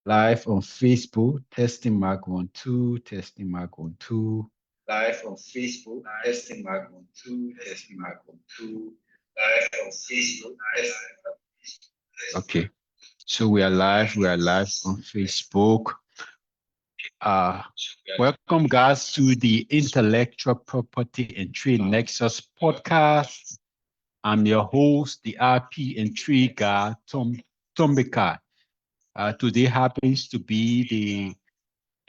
Live on Facebook, testing mark 1 2, testing mark 1 2. Live on Facebook, testing mark 1 2, testing mark 1 2. Live on Facebook, testing mark. Okay, so we are live. We are live on Facebook. Uh, Welcome, guys, to the Intellectual Property and Trade Nexus podcast. I'm your host, the RP and Trade guy, Tom Tombika. Today happens to be the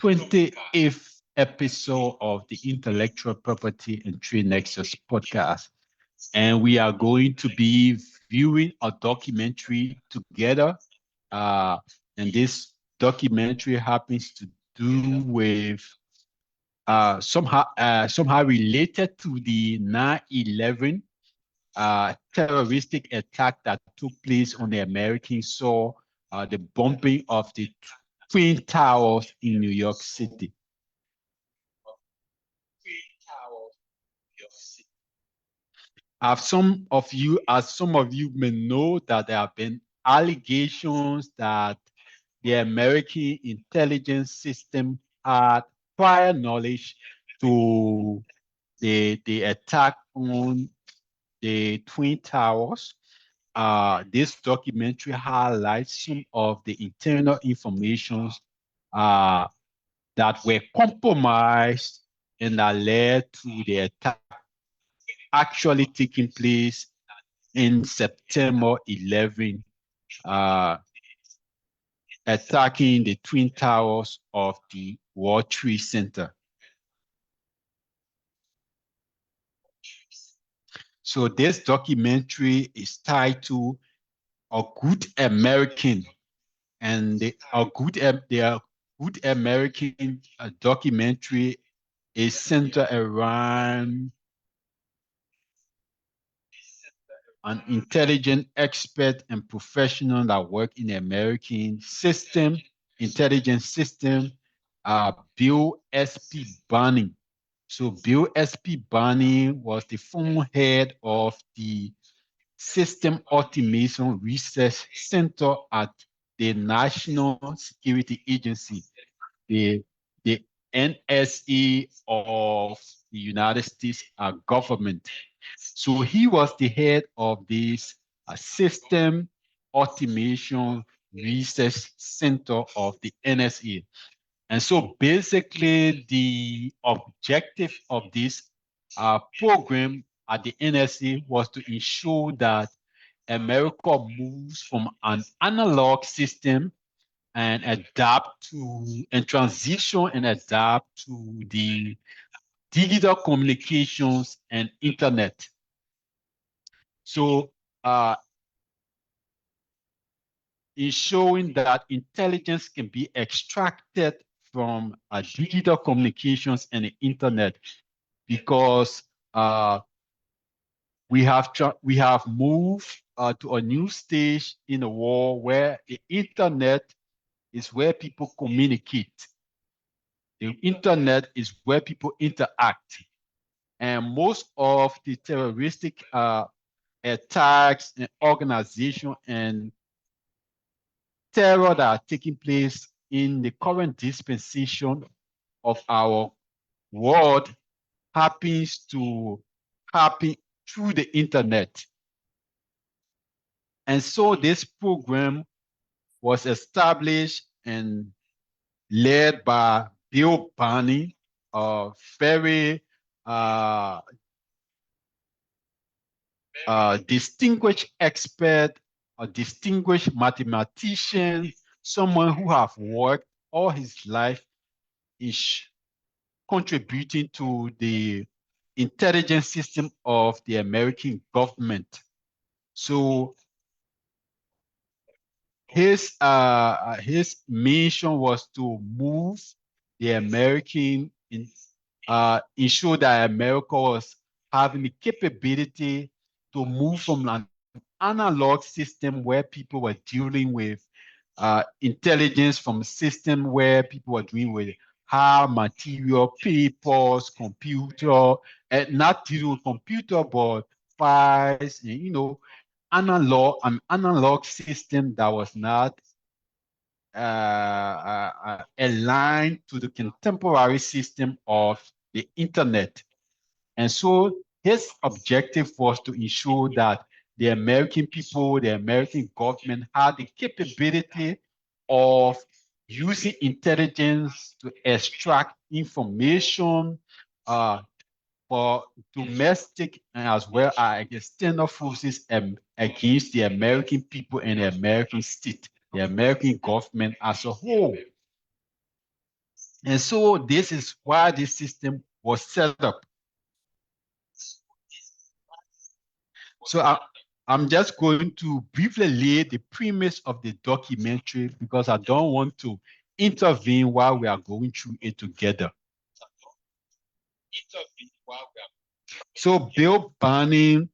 28th episode of the Intellectual Property and Trade Nexus podcast. And we are going to be viewing a documentary together. Uh, and this documentary happens to do with somehow related to the 9/11 terroristic attack that took place on the American soil, the bombing of the Twin Towers in New York City. As some of you may know, that there have been allegations that the American intelligence system had prior knowledge to the attack on the Twin Towers. This documentary highlights some of the internal information uh, that were compromised and that led to the attack actually taking place in September 11, uh, attacking the Twin Towers of the World Trade Center. So this documentary is titled A Good American, and the Good American documentary is centered around an intelligent expert and professional that work in the American system, intelligence system, Bill S.P. Barney. So Bill S.P. Barney was the former head of the System Automation Research Center at the National Security Agency, the, the NSA of the United States government. So he was the head of this System Automation Research Center of the NSA. And so basically, the objective of this program at the NSA was to ensure that America moves from an analog system and transition and adapt to the digital communications and internet. So in showing that intelligence can be extracted from digital communications and the internet, because we have moved to a new stage in the world where the internet is where people communicate. The internet is where people interact. And most of the terroristic attacks and organization and terror that are taking place in the current dispensation of our world happens to happen through the internet. And so this program was established and led by Bill Barney, a very uh, distinguished expert, a distinguished mathematician, someone who have worked all his life is contributing to the intelligence system of the American government. So his mission was to move the American ensure that America was having the capability to move from an analog system where people were dealing with intelligence, from a system where people were dealing with hard material, papers, computer, and not dealing with computer, but files, and, an analog system that was not aligned to the contemporary system of the internet. And so his objective was to ensure that the American people, the American government had the capability of using intelligence to extract information uh, for domestic and as well as external forces against the American people and the American state, the American government as a whole. And so this is why this system was set up. So I'm just going to briefly lay the premise of the documentary because I don't want to intervene while we are going through it together. So Bill Banning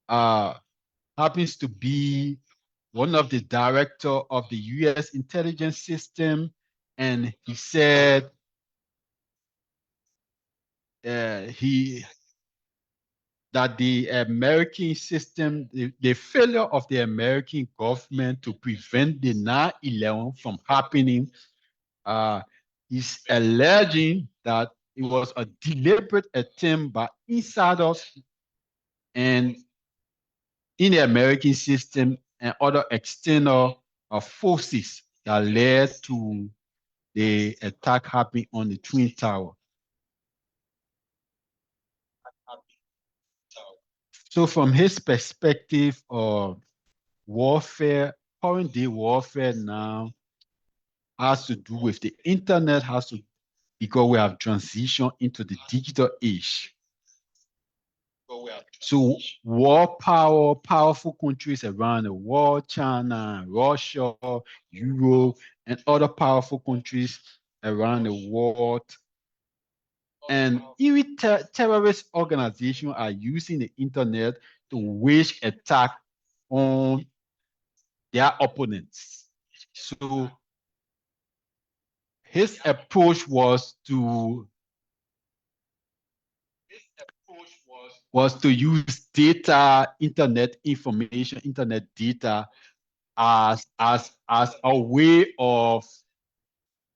uh, happens to be one of the director of the U.S. intelligence system, and he said he that the American system, the failure of the American government to prevent the 9/11 from happening, uh, is alleging that it was a deliberate attempt by insiders and in the American system and other external forces that led to the attack happening on the Twin Tower. So from his perspective of warfare, current day warfare now has to do with the internet, has to because we have transitioned into the digital age. So powerful countries around the world, China, Russia, Europe, and other powerful countries around the world. And even terrorist organizations are using the internet to wage attack on their opponents. So his approach was to use data, internet information, internet data as a way of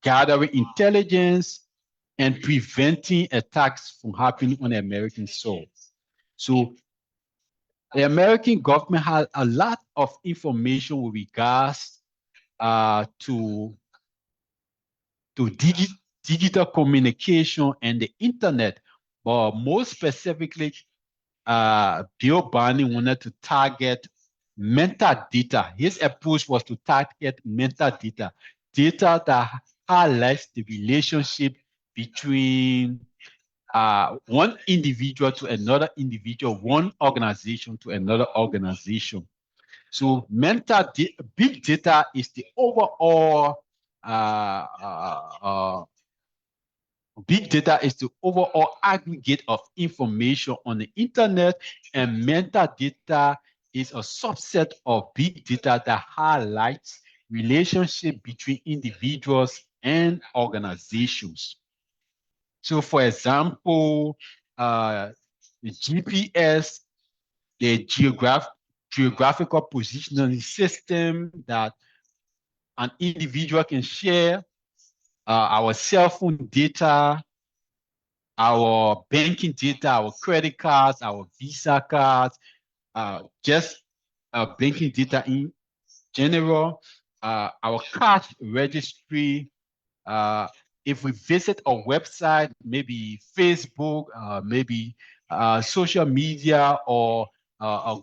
gathering intelligence and preventing attacks from happening on the American soil. So the American government has a lot of information with regards to digital communication and the internet, but more specifically, Bill Barney wanted to target metadata. His approach was to target metadata, data that highlights the relationship between one individual to another individual, one organization to another organization. So big data is the overall uh, uh, uh, big data is the overall aggregate of information on the internet, and metadata is a subset of big data that highlights relationship between individuals and organizations. So, for example, the GPS, the geographical positioning system that an individual can share, our cell phone data, our banking data, our credit cards, our Visa cards, just banking data in general, our cash registry. Uh, if we visit a website, maybe Facebook, maybe social media or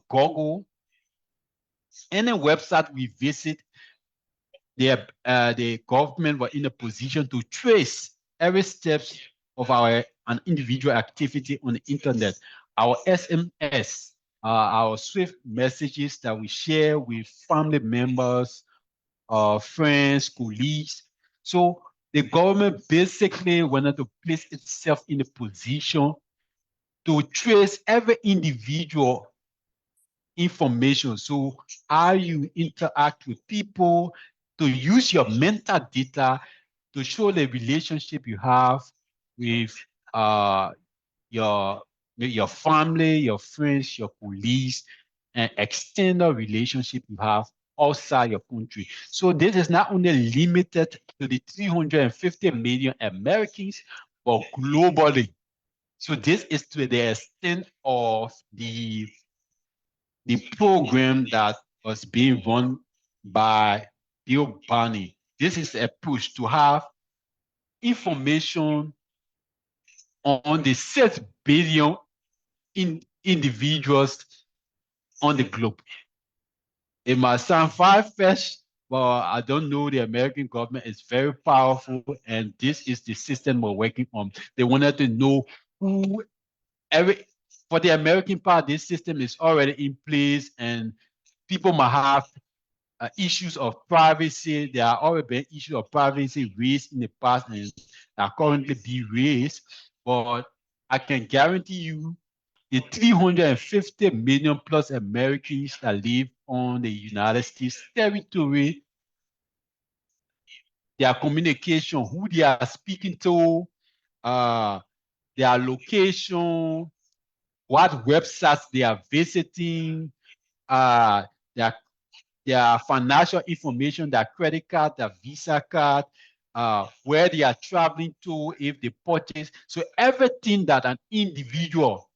Google, any website we visit, the government were in a position to trace every steps of an individual activity on the internet. Our SMS, our Swift messages that we share with family members, friends, colleagues. So the government basically wanted to place itself in a position to trace every individual information. So how you interact with people, to use your mental data to show the relationship you have with uh, your your family, your friends, your colleagues, and external relationship you have outside your country. So this is not only limited to the 350 million Americans, but globally. So this is to the extent of the program that was being run by Bill Barney. This is a push to have information on the 6 billion individuals on the globe. It might sound far-fetched, but I don't know. The American government is very powerful, and this is the system we're working on. They wanted to know who every for the American part, this system is already in place, and people might have issues of privacy. There are already been issues of privacy raised in the past and are currently being raised. But I can guarantee you the 350 million plus Americans that live on the United States territory, their communication, who they are speaking to, uh, their location, what websites they are visiting, uh, their their financial information, their credit card, their Visa card, where they are traveling to, if they purchase. So everything that an individual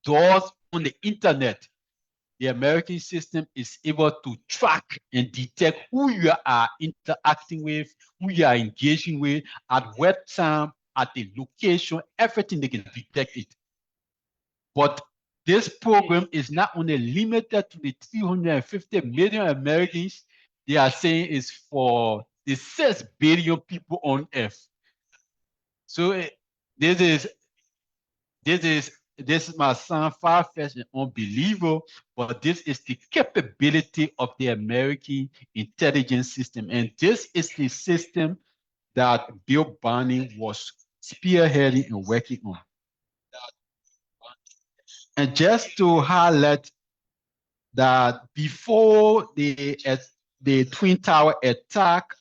does on the internet, the American system is able to track and detect who you are interacting with, who you are engaging with, at what time, at the location, everything they can detect it. But this program is not only limited to the 350 million Americans, they are saying is for the 6 billion people on earth. So this is this might sound far-fetched and unbelievable, but this is the capability of the American intelligence system. And this is the system that Bill Barney was spearheading and working on. And just to highlight that before the Twin Tower attack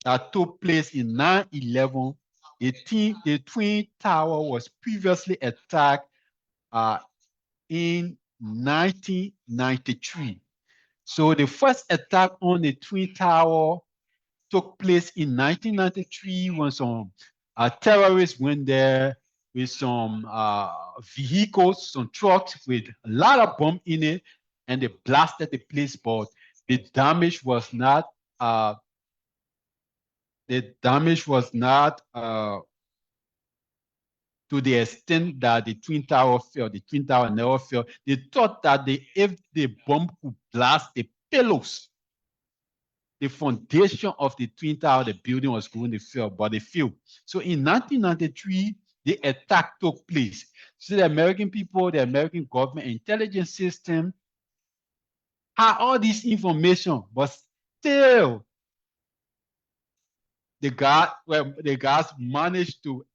that took place in 9/11, the Twin Tower was previously attacked in 1993. So the first attack on the Twin Tower took place in 1993 when some terrorists went there with some vehicles, some trucks with a lot of bomb in it, and they blasted the place. But the damage was not uh, the damage was not to the extent that the Twin Tower fell. The Twin Tower never fell. They thought that if the bomb could blast the pillars, the foundation of the Twin Tower, the building was going to fail, but it failed. So in 1993, the attack took place. So the American people, the American government intelligence system had all this information, but still the guys managed to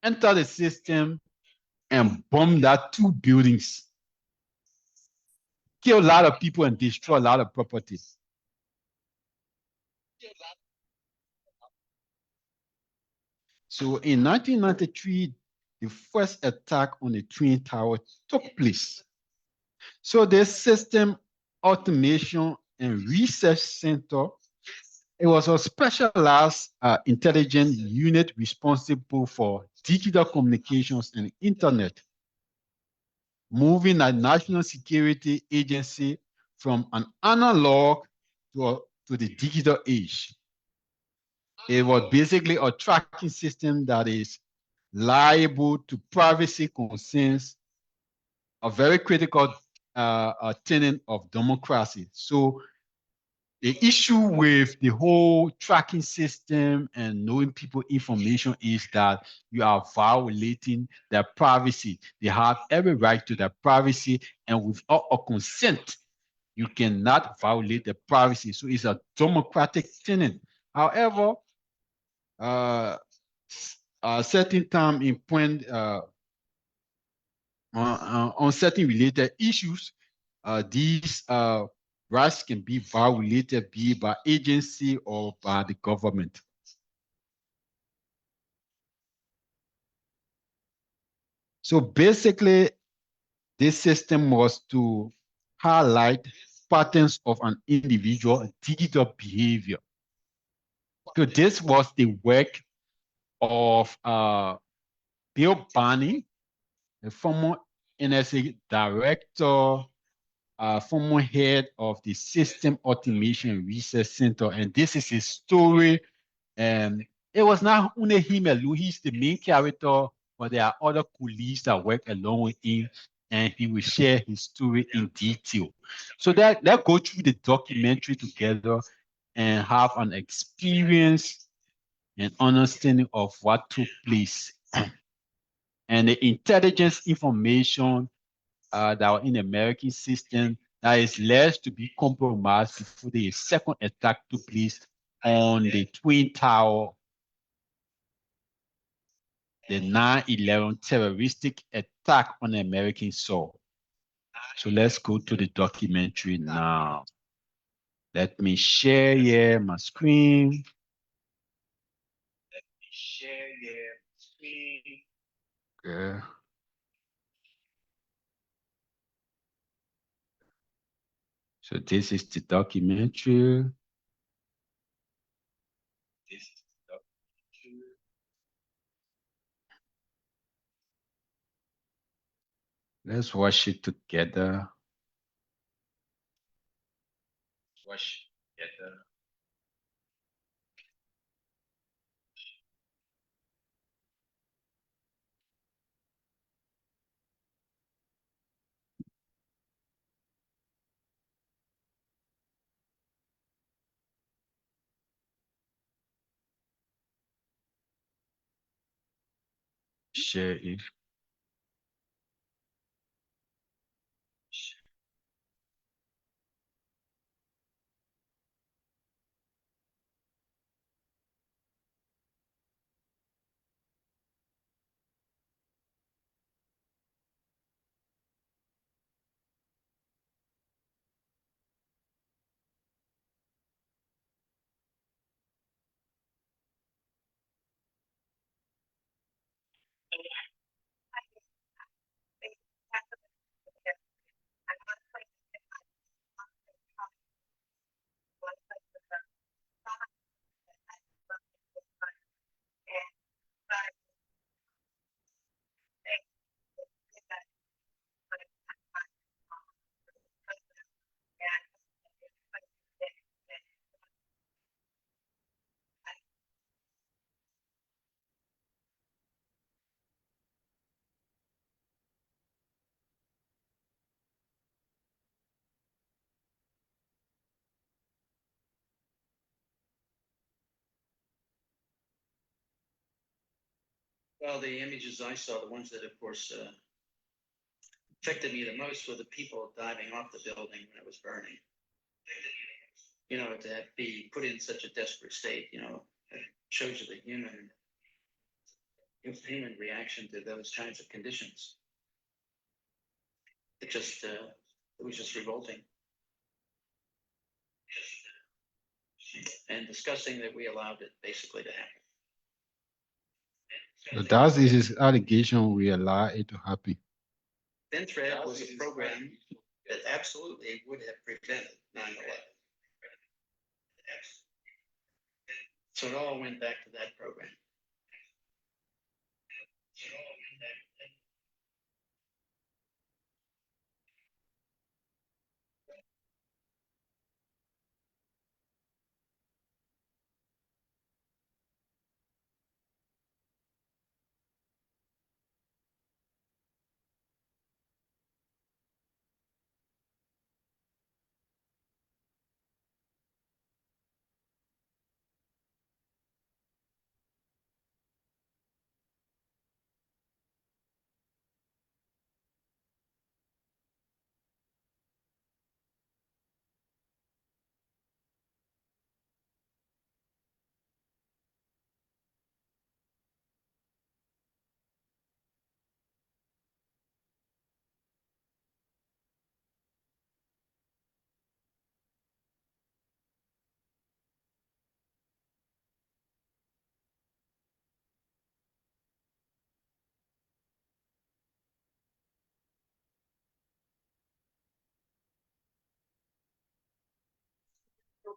enter the system and bomb that two buildings, kill a lot of people and destroy a lot of properties. So in 1993, the first attack on the Twin Tower took place. So the System Automation and Research Center, it was a specialized intelligence unit responsible for digital communications and internet, moving a national security agency from an analog to the digital age. It was basically a tracking system that is liable to privacy concerns, a very critical tenet of democracy. So the issue with the whole tracking system and knowing people information is that you are violating their privacy. They have every right to their privacy, and without a consent, you cannot violate the privacy. So it's a democratic tenet. However, a certain time in point on certain related issues, these rights can be violated, be it by agency or by the government. So basically, this system was to highlight patterns of an individual digital behavior. So this was the work of Bill Barney, a former NSA director, former head of the System Automation Research Center. And this is his story. And it was not only him alone, he's the main character, but there are other colleagues that work along with him, and he will share his story in detail. So that let's go through the documentary together and have an experience and understanding of what took place. And the intelligence information that are in the American system that is less to be compromised before the second attack took place on the Twin Tower, the 9/11 terroristic attack on American soil. So let's go to the documentary now. Let me share here my screen. Okay. So this is the documentary. Let's watch it together. Watch it together. Share it. Well, the images I saw, the ones that, of course, affected me the most were the people diving off the building when it was burning. You know, to be put in such a desperate state, you know, it shows you the human reaction to those kinds of conditions. It just, it was just revolting. And disgusting that we allowed it basically to happen. So that is his allegation. We allow it to happen. FinThread was a program that absolutely would have prevented 9/11. So it all went back to that program.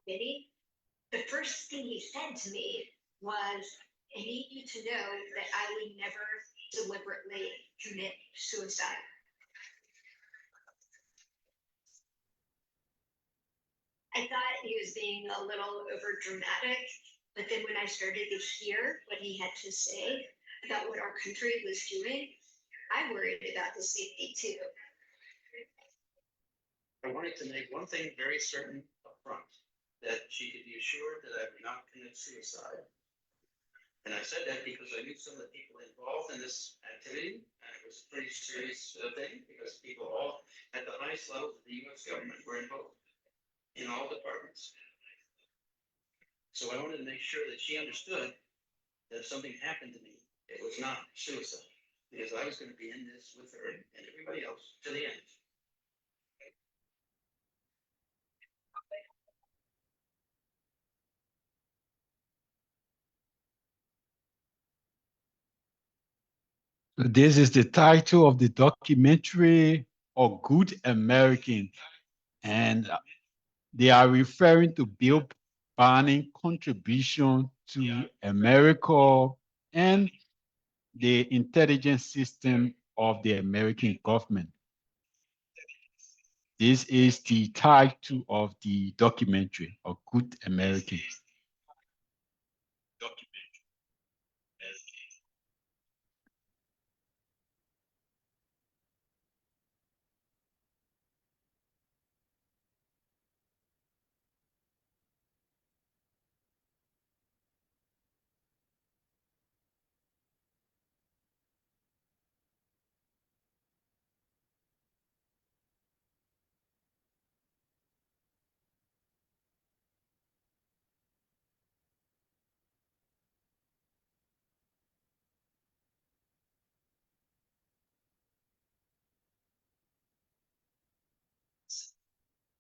committee, the first thing he said to me was, I need you to know that I would never deliberately commit suicide. I thought he was being a little over dramatic, but then when I started to hear what he had to say about what our country was doing, I worried about the safety too. I wanted to make one thing very certain upfront, that she could be assured that I would not commit suicide. And I said that because I knew some of the people involved in this activity, and it was a pretty serious thing, because people all at the highest levels of the US government were involved in all departments. So I wanted to make sure that she understood that if something happened to me, it was not suicide, because I was going to be in this with her and everybody else to the end. This is the title of the documentary, A Good American. And they are referring to Bill Banning's contribution to America and the intelligence system of the American government. This is the title of the documentary, A Good American.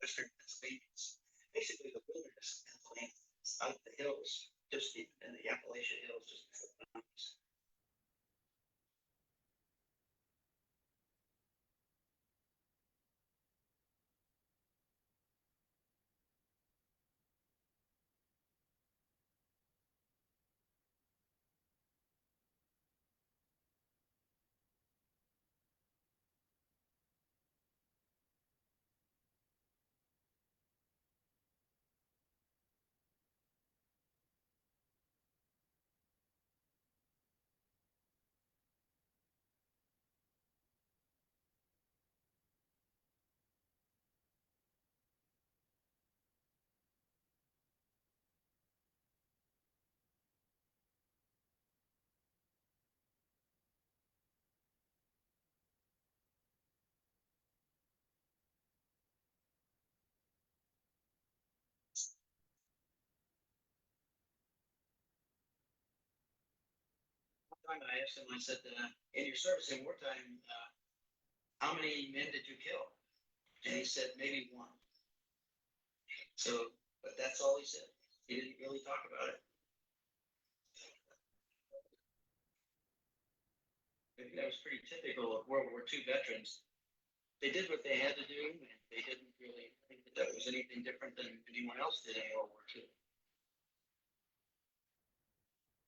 Western Pennsylvania, basically the wilderness of Pennsylvania, out of the hills, just in the Appalachian Hills, just before the mountains. One time I asked him, I said, in your service in wartime, how many men did you kill? And he said, maybe one. So, but that's all he said. He didn't really talk about it. Maybe that was pretty typical of World War II veterans. They did what they had to do, and they didn't really think that was anything different than anyone else did in World War II.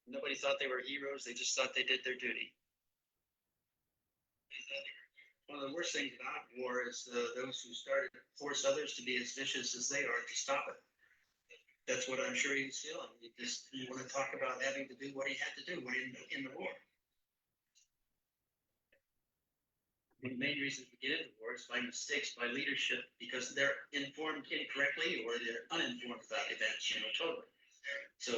Nobody thought they were heroes, they just thought they did their duty. One of the worst things about war is those who started force others to be as vicious as they are to stop it. That's what I'm sure he was feeling. He just didn't want to talk about having to do what he had to do when in the war. One of the main reasons we get into war is by mistakes by leadership, because they're informed incorrectly or they're uninformed about events, totally. So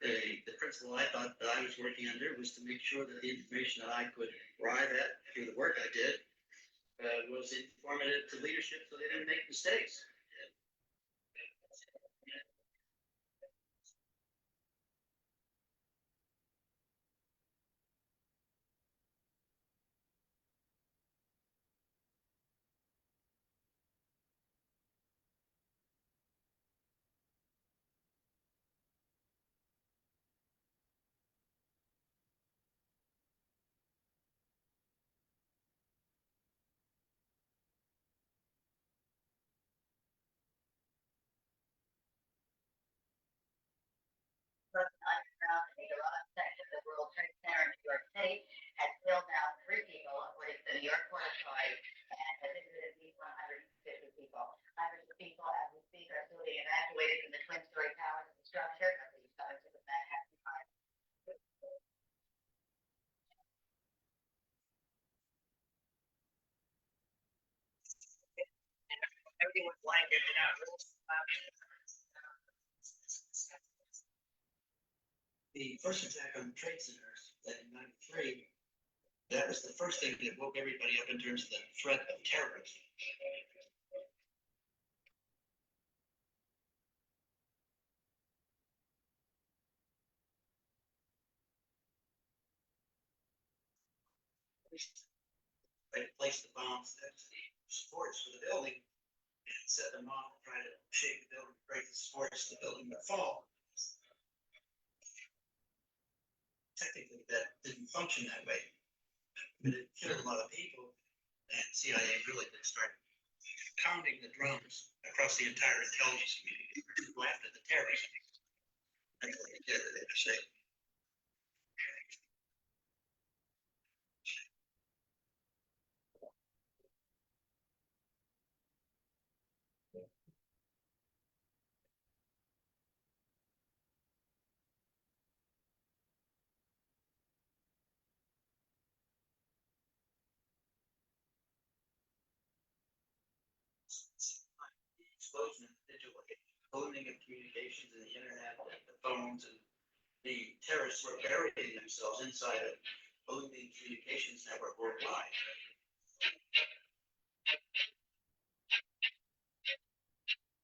the principle I thought that I was working under was to make sure that the information that I could arrive at through the work I did was informative to leadership so they didn't make mistakes. The first attack on the trade centers in '93, that was the first thing that woke everybody up in terms of the threat of terrorism. They placed the bombs that the supports for the building and set them off and try to shake the building, break the supports, the building would fall. Technically, that didn't function that way, but it killed a lot of people, and CIA really did start pounding the drums across the entire intelligence community to go after the terrorists. That's what they did, they say. The explosion of digital coding of communications and the internet, the phones, and the terrorists were burying themselves inside a booming communications network worldwide.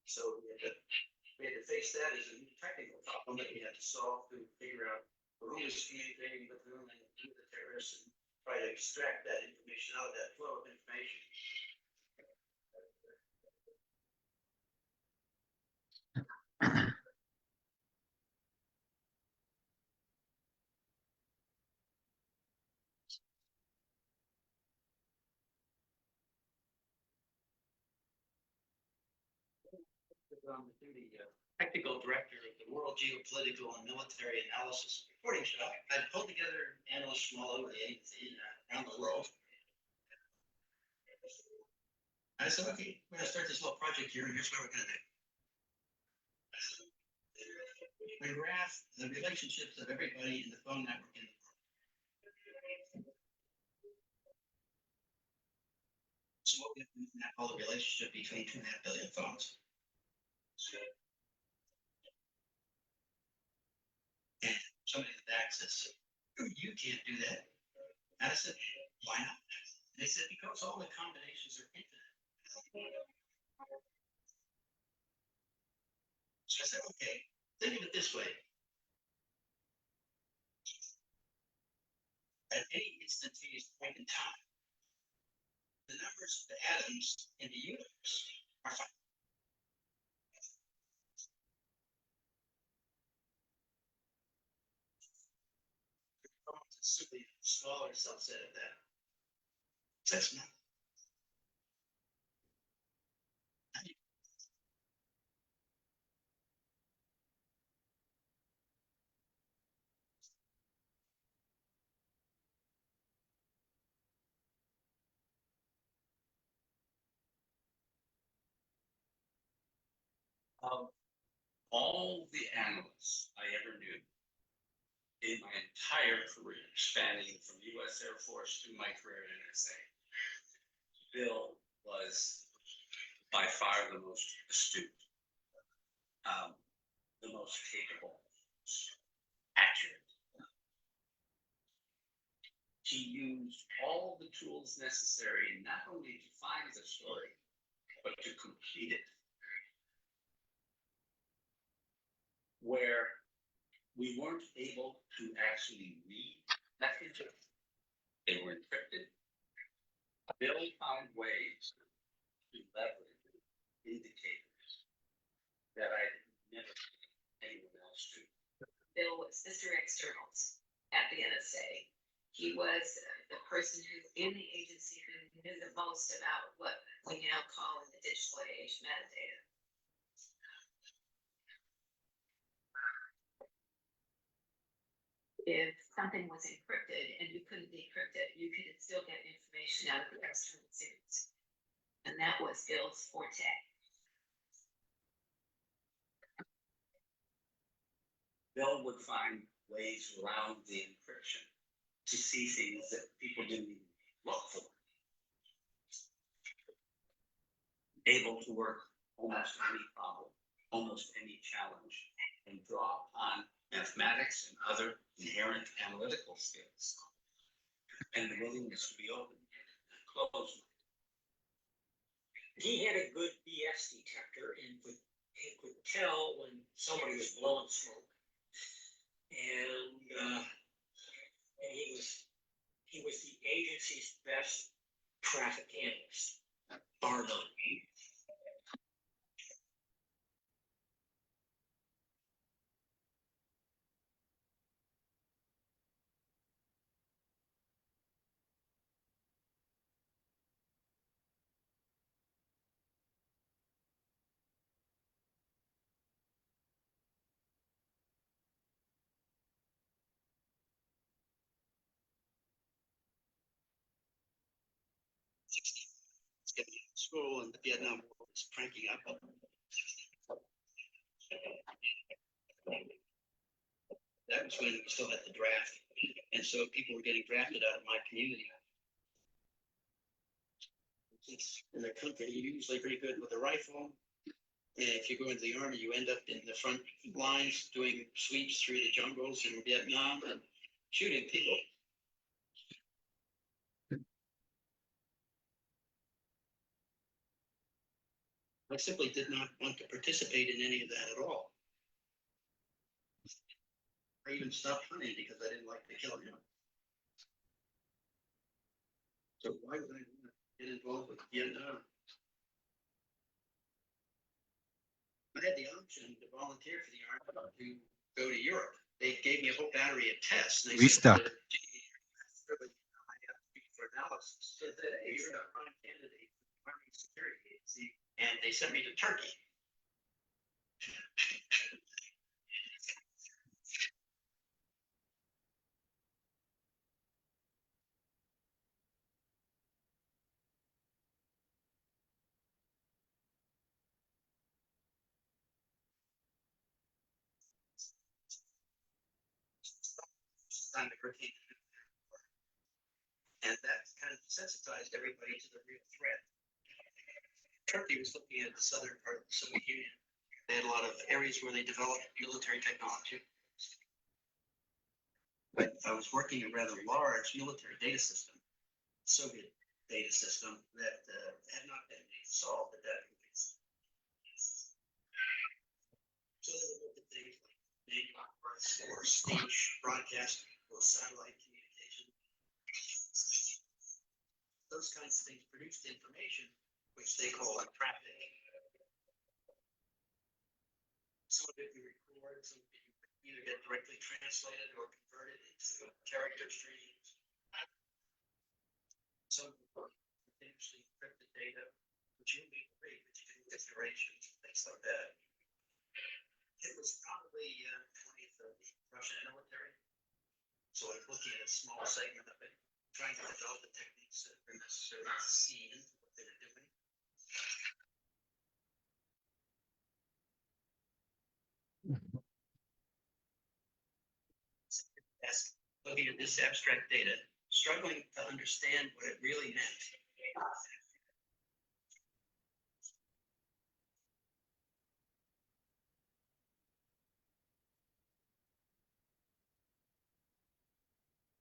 So we had to face that as a new technical problem that we had to solve to figure out who was communicating with whom and who the terrorists, and try to extract that information out of that flow of information. The technical director of the World Geopolitical and Military Analysis Reporting Shop. I pulled together analysts from all over around the world. I said, okay, we're going to start this little project here, and here's what we're going to do. We graph the relationships of everybody in the phone network in the world. So what we have to do is map all the relationship between 2.5 billion phones. And somebody with access, you can't do that. And I said, why not? They said, because all the combinations are infinite. So I said, okay, think of it this way. At any instantaneous point in time, the numbers of the atoms in the universe are finite. It's simply a smaller subset of that. That's not. Of all the analysts I ever knew in my entire career, spanning from US Air Force to my career in NSA, Bill was by far the most astute, the most capable, accurate. He used all the tools necessary not only to find the story, but to complete it. Where we weren't able to actually read messages, they were encrypted. Bill found ways to leverage indicators that I never seen anyone else do. Bill was Mr. Externals at the NSA. He was the person who, in the agency, who knew the most about what we now call in the digital age metadata. If something was encrypted and you couldn't decrypt it, you could still get information out of the external series. And that was Bill's forte. Bill would find ways around the encryption to see things that people didn't even look for. Able to work almost any problem, almost any challenge, and draw upon mathematics and other inherent analytical skills, and the willingness to be open and closed. He had a good BS detector and he could tell when somebody was blowing smoke. And he was the agency's best traffic analyst, bar none. School and the Vietnam War was cranking up. That was when we still had the draft. And so people were getting drafted out of my community. In their country, you're usually pretty good with a rifle. And if you go into the army, you end up in the front lines doing sweeps through the jungles in Vietnam and shooting people. I simply did not want to participate in any of that at all. I even stopped hunting because I didn't like to kill him. So why would I want to get involved with Vietnam? I had the option to volunteer for the Army to go to Europe. They gave me a whole battery of tests. And they Restart. said, really, I have to be for analysis. They said, hey, you're a prime candidate for the Army Security Agency. And they sent me to Turkey. On the Hurricane. And that kind of desensitized everybody to the real threat. Turkey was looking at the southern part of the Soviet Union. They had a lot of areas where they developed military technology. But I was working a rather large military data system, Soviet data system that had not been solved at that point. So they looked at things like name or speech, broadcast, or satellite communication. Those kinds of things produced information, which they call traffic. Some of it you record, some of it you either get directly translated or converted into character streams. Some continuously encrypted data, which you may read, but you can get durations, things like that. It was probably 20th of the Russian military. So I was looking at a small segment of it, trying to develop the techniques that were necessary to see into what they were doing. As looking at this abstract data, struggling to understand what it really meant.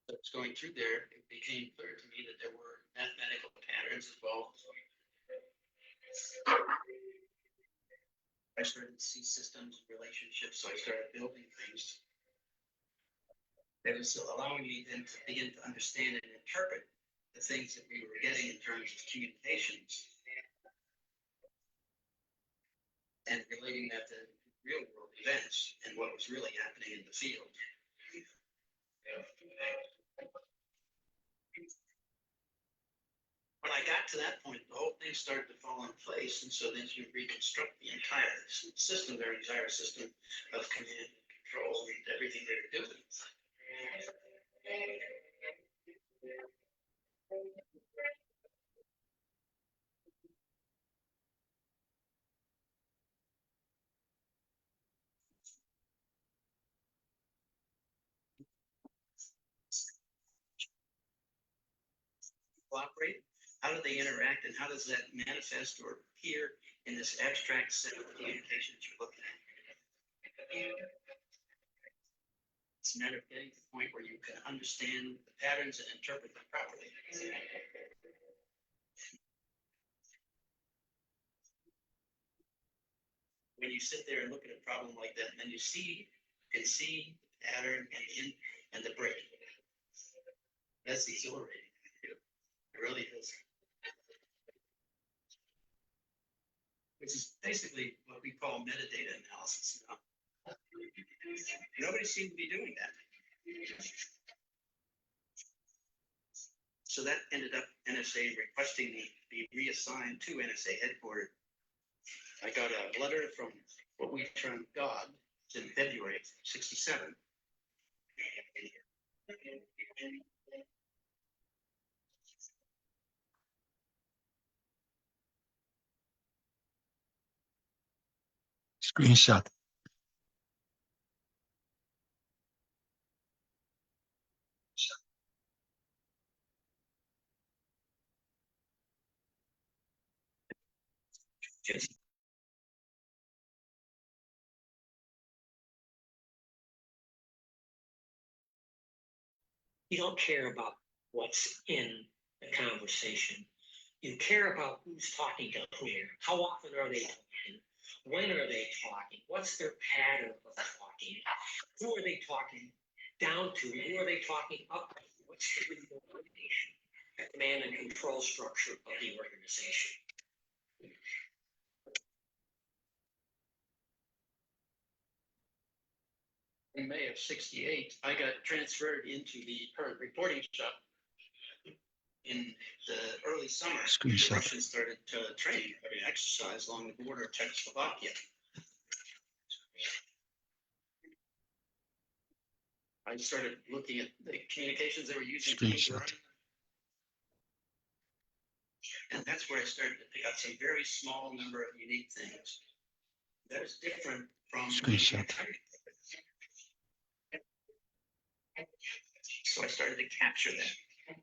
So it's going through there, it became clear to me that there were mathematical patterns involved. I started to see systems and relationships, so I started building things. That was allowing me then to begin to understand and interpret the things that we were getting in terms of communications and relating that to real world events and what was really happening in the field. When I got to that point, the whole thing started to fall in place, and so then you reconstruct the entire system, their entire system of command and control and everything they were doing. Operate. How do they interact, and how does that manifest or appear in this abstract set of communication that you're looking at? It's a matter of getting to the point where you can understand the patterns and interpret them properly. When you sit there and look at a problem like that, and then you can see the pattern and the break. That's exhilarating. It really is. Which is basically what we call metadata analysis now. Nobody seemed to be doing that. So that ended up NSA requesting me to be reassigned to NSA headquarters. I got a letter from what we termed God in February '67. Screenshot. Just You don't care about what's in the conversation. You care about who's talking to whom. How often are they talking? When are they talking? What's their pattern of talking? Who are they talking down to? Who are they talking up to? What's the coordination, command and control structure of the organization? in May of '68, I got transferred into the current reporting shop. In the early summer, Screenshot. the Russians started training an exercise along the border of Czechoslovakia. I started looking at the communications they were using. Screenshot. And that's where I started to pick up some very small number of unique things. That was different from Screenshot. So I started to capture that.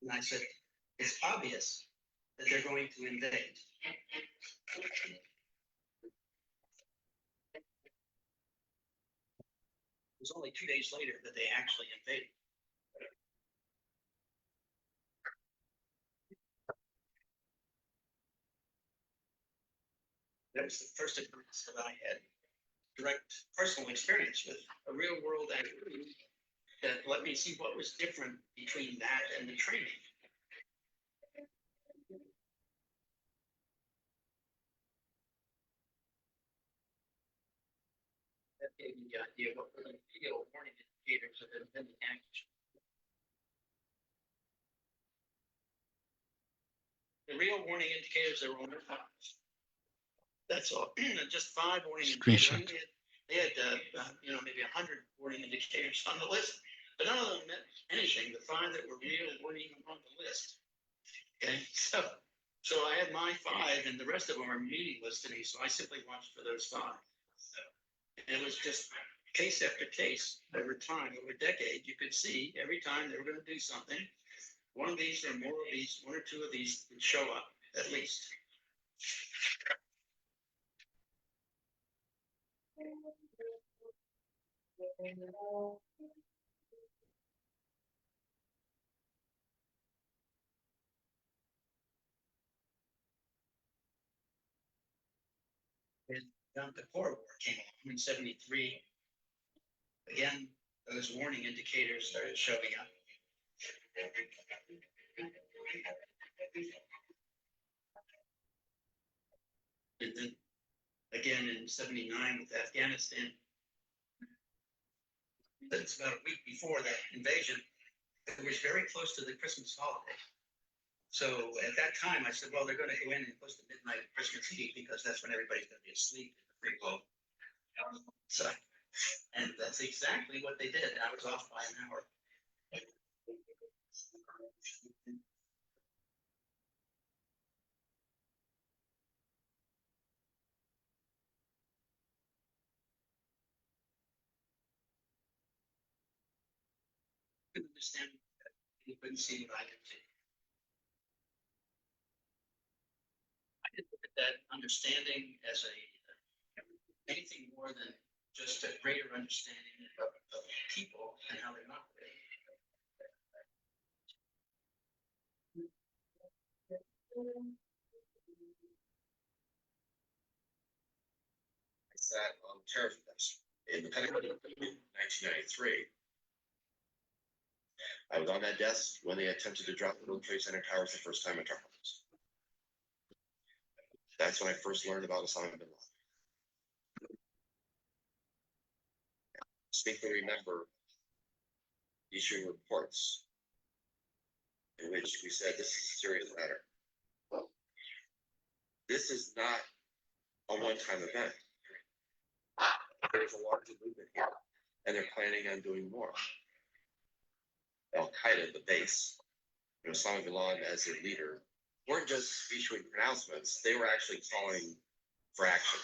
And I said, it's obvious that they're going to invade. It was only 2 days later that they actually invaded. That was the first occurrence that I had direct personal experience with a real world activity that let me see what was different between that and the training. That gave me the idea what were the real warning indicators of impending action. The real warning indicators that were on their files. That's all. Just 5 warning Screenshot. indicators. They had maybe 100 warning indicators on the list, but none of them meant anything. The 5 that were real weren't even on the list. Okay, so I had my 5, and the rest of them are meaningless to me. So I simply watched for those 5. And it was just case after case over time, over a decade. You could see every time they were going to do something, one of these or more of these, 1 or 2 of these would show up at least. And the Cold War came along in '73. Again, those warning indicators started showing up. And then again in '79 with Afghanistan. That's about a week before that invasion. It was very close to the Christmas holiday. So at that time, I said, well, they're going to go in and close to midnight Christmas Eve because that's when everybody's going to be asleep in the free world. So, and that's exactly what they did. I was off by an hour. Couldn't understand you couldn't see what I could see. I didn't look at that understanding as anything more than just a greater understanding of people and how they operate. I sat on tariff events in the Pentagon in 1993. I was on that desk when they attempted to drop the World Trade Center towers the first time in our office. That's when I first learned about Osama bin Laden. I distinctly remember issuing reports in which we said this is a serious matter. This is not a one-time event. There's a larger movement here, and they're planning on doing more. Al Qaeda, the base, and Osama bin Laden as their leader, weren't just issuing pronouncements, they were actually calling for action.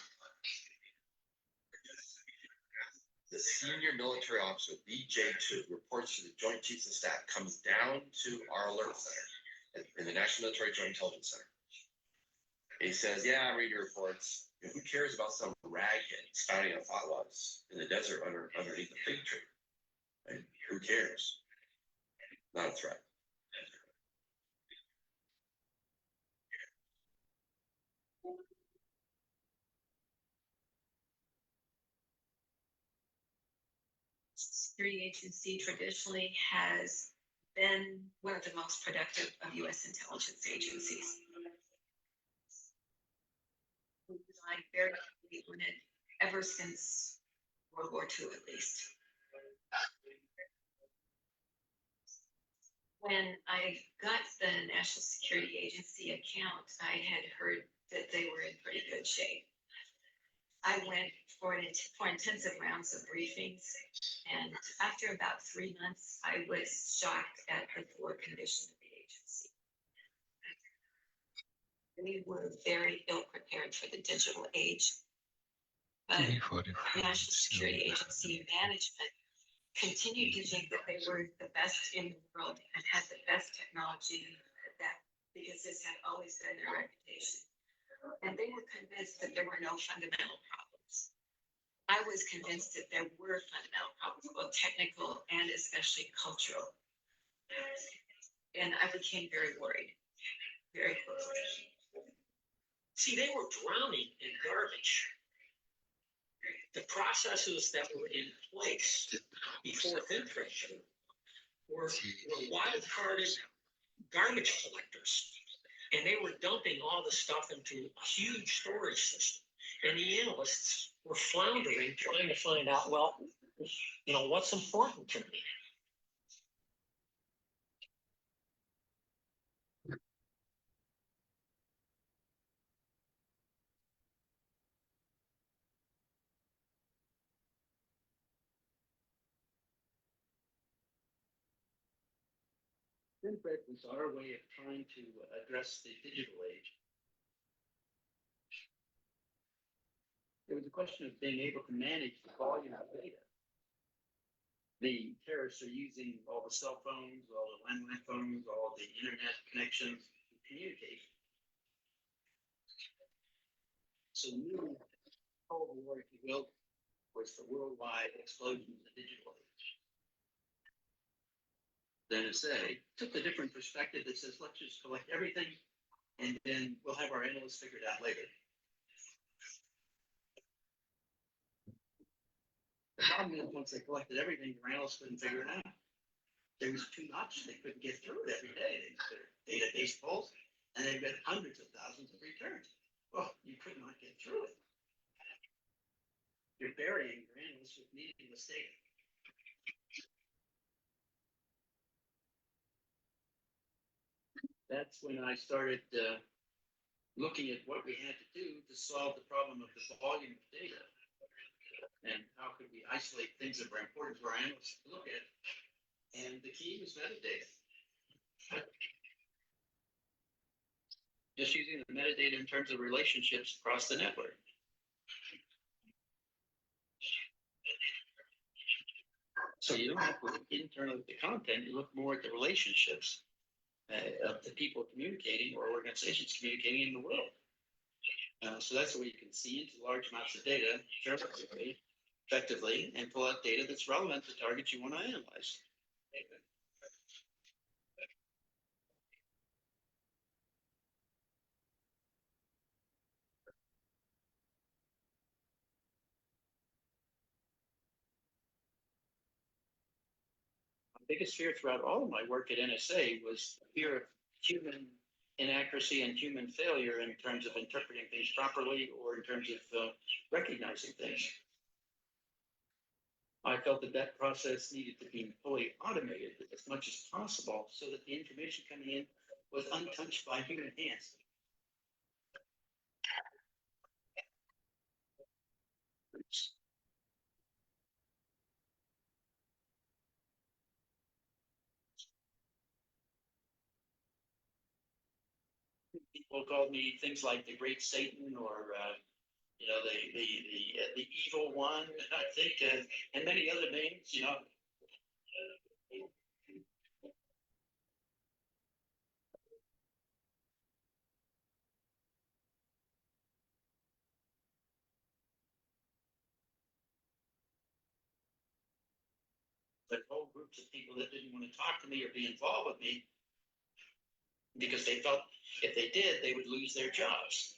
The senior military officer, BJ2, reports to the Joint Chiefs of Staff, comes down to our alert center in the National Military Joint Intelligence Center. And he says, yeah, I read your reports. Who cares about some raghead spouting out fatwas in the desert underneath a fig tree? Right? Who cares? Not a threat. Security agency traditionally has been one of the most productive of U.S. intelligence agencies. We've relied very heavily on it ever since World War II, at least. When I got the National Security Agency account, I had heard that they were in pretty good shape. I went for intensive rounds of briefings, and after about 3 months, I was shocked at the poor condition of the agency. We were very ill prepared for the digital age, but National Security Agency management continued to think that they were the best in the world and had the best technology, that because this had always been their reputation. And they were convinced that there were no fundamental problems. I was convinced that there were fundamental problems, both technical and especially cultural. And I became very worried, very quickly. See, they were drowning in garbage. The processes that were in place before filtration were wild-carded garbage collectors. And they were dumping all the stuff into a huge storage system. And the analysts were floundering, trying to find out, well, what's important to me? FinFET was our way of trying to address the digital age. It was a question of being able to manage the volume of data. The terrorists are using all the cell phones, all the landline phones, all the internet connections to communicate. So the new Cold War, if you will, was the worldwide explosion of the digital age. The NSA took the different perspective that says, let's just collect everything and then we'll have our analysts figure it out later. The problem is once they collected everything, the analysts couldn't figure it out. There was too much. They couldn't get through it every day. Their database pulls and they've got hundreds of thousands of returns. Well, you could not get through it. You're burying your analysts with meaningless data. That's when I started looking at what we had to do to solve the problem of the volume of data. And how could we isolate things that were important to our analysts to look at? And the key was metadata. Just using the metadata in terms of relationships across the network. So you don't have to look internally at the content, you look more at the relationships of the people communicating or organizations communicating in the world. So that's where you can see into large amounts of data carefully, effectively, and pull out data that's relevant to targets you want to analyze. My biggest fear throughout all of my work at NSA was the fear of human inaccuracy and human failure in terms of interpreting things properly or in terms of recognizing things. I felt that that process needed to be fully automated as much as possible so that the information coming in was untouched by human hands. People called me things like the Great Satan or the evil one. I think, and many other names. But whole groups of people that didn't want to talk to me or be involved with me because they felt if they did, they would lose their jobs.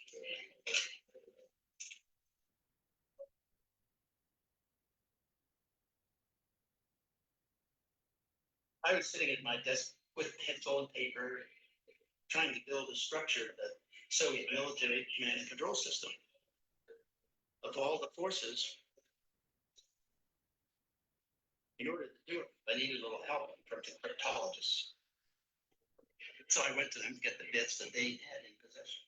I was sitting at my desk with pencil and paper, trying to build a structure of the Soviet military command and control system of all the forces. In order to do it, I needed a little help from the cryptologists. So I went to them to get the bits that they had in possession.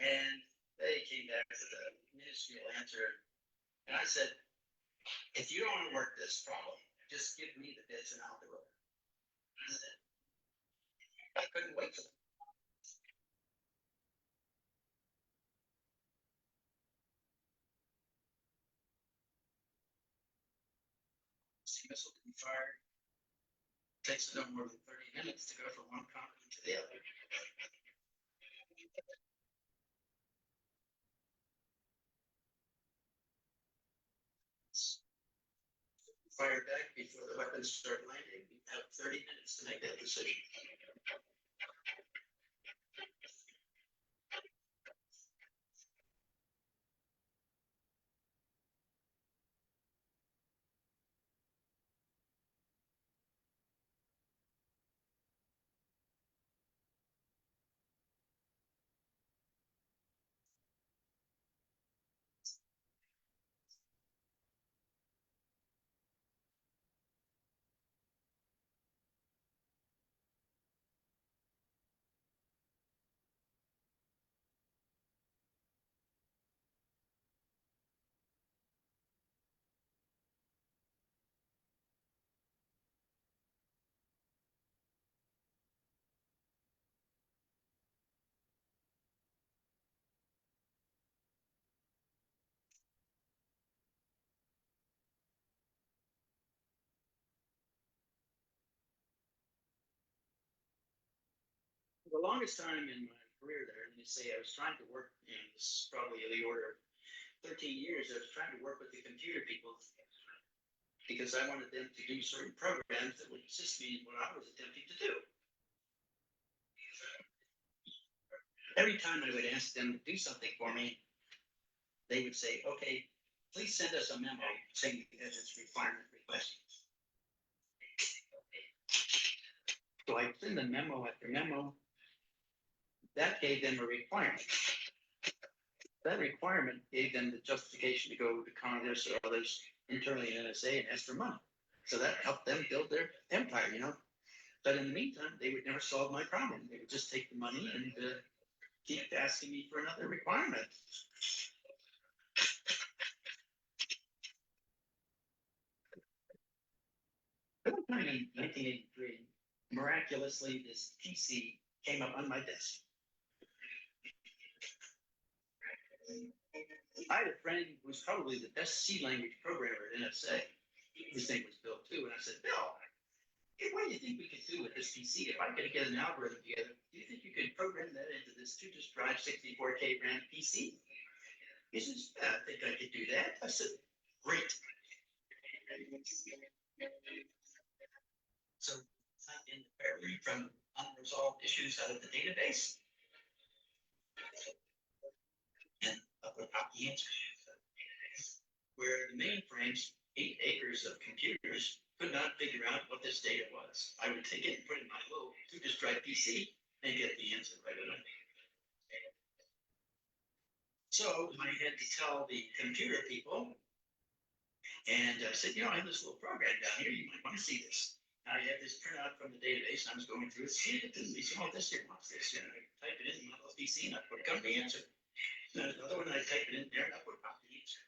And they came back with a minuscule answer. And I said, if you don't want to work this problem, just give me the bits and I'll do it. I couldn't wait for them. Missile to be fired. Takes no more than 30 minutes to go from one continent to the other. Fire back before the weapons start landing. You have 30 minutes to make that decision. For the longest time in my career there, let me say, I was trying to work, this is probably the order of 13 years, I was trying to work with the computer people because I wanted them to do certain programs that would assist me in what I was attempting to do. Every time I would ask them to do something for me, they would say, okay, please send us a memo saying that it's requirement request. So I send them memo after memo. That gave them a requirement. That requirement gave them the justification to go to Congress or others internally in NSA and ask for money. So that helped them build their empire. But in the meantime, they would never solve my problem. They would just take the money and keep asking me for another requirement. Sometime in 1983, miraculously, this PC came up on my desk. I had a friend who was probably the best C language programmer at NSA. His name was Bill too, and I said, Bill, hey, what do you think we could do with this PC? If I could get an algorithm together, do you think you could program that into this 2-disk drive 64K RAM PC? He says, yeah, I think I could do that. I said, great. So in the query from unresolved issues out of the database, and up the answer. Where the mainframes, 8 acres of computers, could not figure out what this data was. I would take it and put it in my little 2-disk drive PC and get the answer right away. So I had to tell the computer people, and I said, you know, I have this little program down here. You might want to see this. I had this printout from the database, and I was going through it. See it, and they said, oh, this here, what's this? And I type it in my little PC, and I put come the answer. And there's another one, I type it in there, and I put come the answer.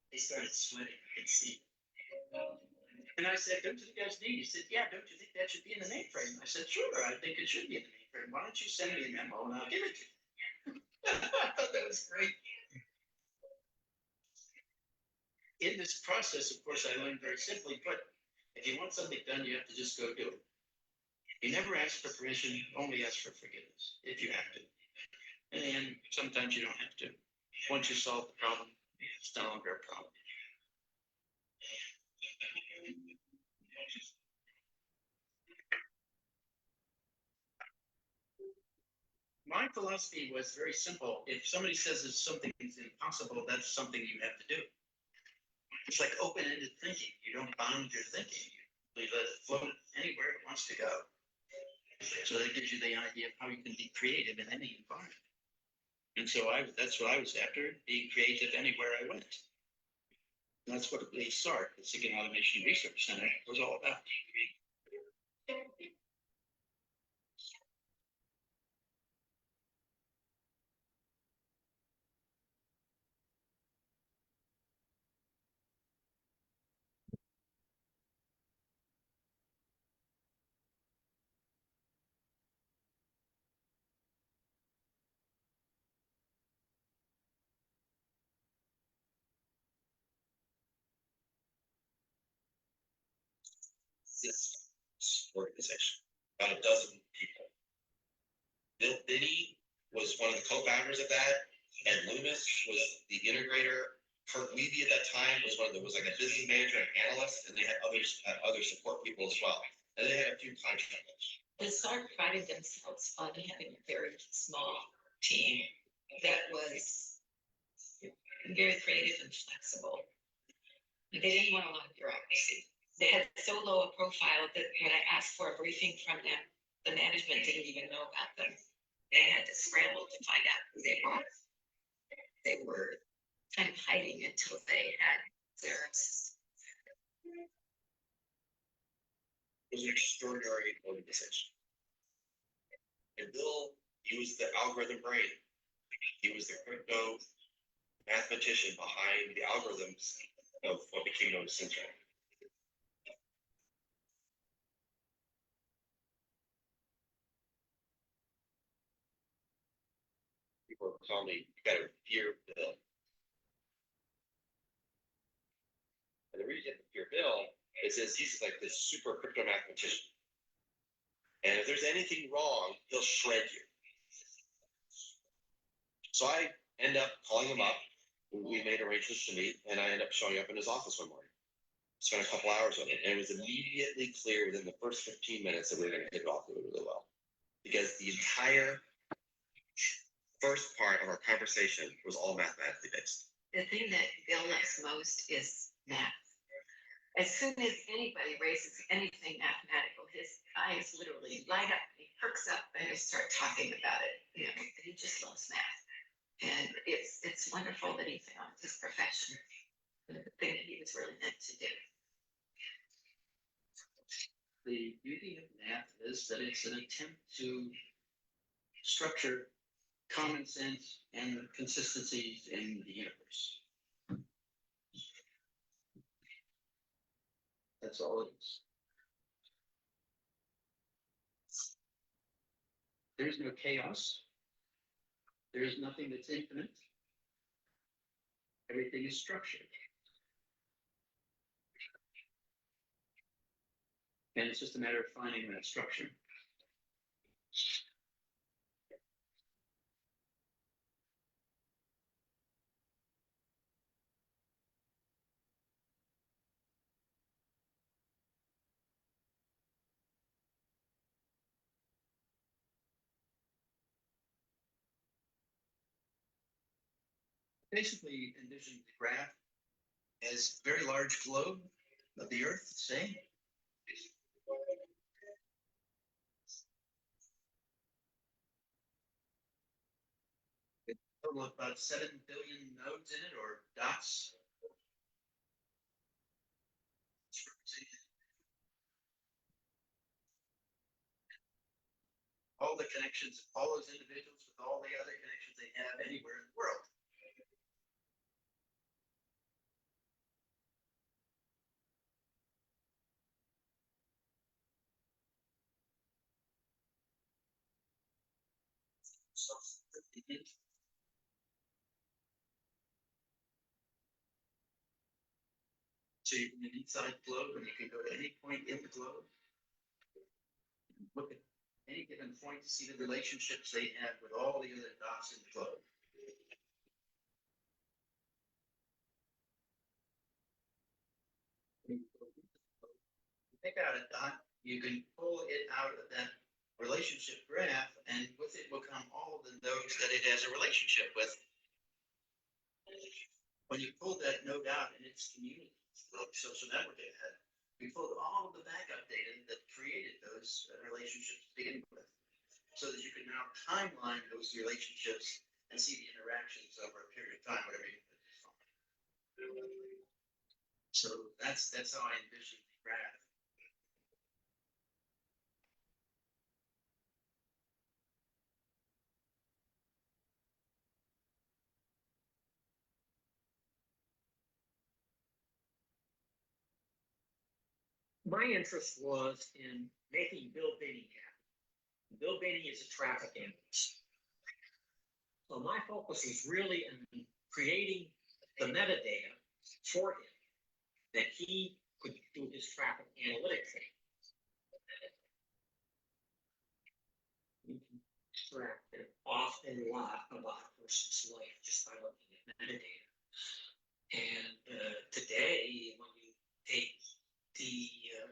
They started sweating. I could see. And I said, don't you guys need? He said, yeah, don't you think that should be in the mainframe? I said, sure, I think it should be in the mainframe. Why don't you send me a memo and I'll give it to you? I thought that was great. In this process, of course, I learned very simply put, if you want something done, you have to just go do it. You never ask for permission, only ask for forgiveness, if you have to. In the end, sometimes you don't have to. Once you solve the problem, it's no longer a problem. My philosophy was very simple. If somebody says that something is impossible, that's something you have to do. It's like open-ended thinking. You don't bound your thinking. You let it float anywhere it wants to go. So that gives you the idea of how you can be creative in any environment. And so that's what I was after, being creative anywhere I went. And that's what the SART, the Signal Automation Research Center, was all about. This organization, about a dozen people. Bill Binney was one of the co-founders of that, and Loomis was the integrator. Kurt Levy at that time was like a business manager and analyst, and they had other support people as well. And they had a few contractors. The SAR prided themselves on having a very small team that was very creative and flexible. They didn't want a lot of bureaucracy. They had so low a profile that when I asked for a briefing from them, the management didn't even know about them. They had to scramble to find out who they were. They were kind of hiding until they had clearance. It was an extraordinary organization. And Bill used the algorithm brain. He was the crypto mathematician behind the algorithms of what became known as Syntron. People were telling me, you gotta fear Bill. And the reason you fear Bill is he's like this super crypto mathematician. And if there's anything wrong, he'll shred you. So I end up calling him up. We made arrangements to meet, and I end up showing up in his office one morning. Spent a couple hours with him, and it was immediately clear within the first 15 minutes that we were going to hit it off really, really well. Because the entire first part of our conversation was all mathematically based. The thing that Bill loves most is math. As soon as anybody raises anything mathematical, his eyes literally light up, he perks up and he starts talking about it. You know, he just loves math. And it's wonderful that he found his profession, the thing that he was really meant to do. The beauty of math is that it's an attempt to structure common sense and consistencies in the universe. That's all it is. There's no chaos. There is nothing that's infinite. Everything is structured. And it's just a matter of finding that structure. Basically envision the graph as a very large globe of the Earth, say. Total of about 7 billion nodes in it, or dots. All the connections, all those individuals with all the other connections they have anywhere in the world. So, so you can inside the globe, and you can go to any point in the globe. Look at any given point to see the relationships they have with all the other dots in the globe. Pick out a dot, you can pull it out of that relationship graph, and with it will come all of the nodes that it has a relationship with. When you pull that node out in its community, social network data, we pulled all of the backup data that created those relationships to begin with, so that you can now timeline those relationships and see the interactions over a period of time, whatever you put this on. So that's how I envision the graph. My interest was in making Bill Binney happy. Bill Binney is a traffic analyst. So my focus was really in creating the metadata for him that he could do his traffic analytics in. You can extract an awful lot about a person's life just by looking at metadata. And today, when you take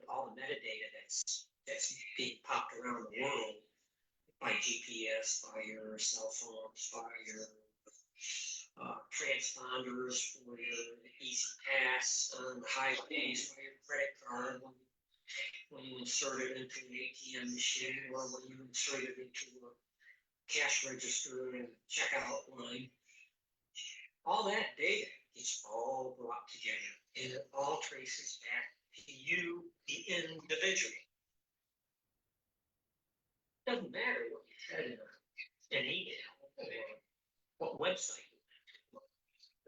all the metadata that's being popped around the world by GPS, by your cell phones, by your transponders for your easy pass on the highways, by your credit card, when you insert it into an ATM machine, or when you insert it into a cash register and checkout line, all that data is all brought together, and it all traces back to you, the individual. Doesn't matter what you said in an email, or what website you went to,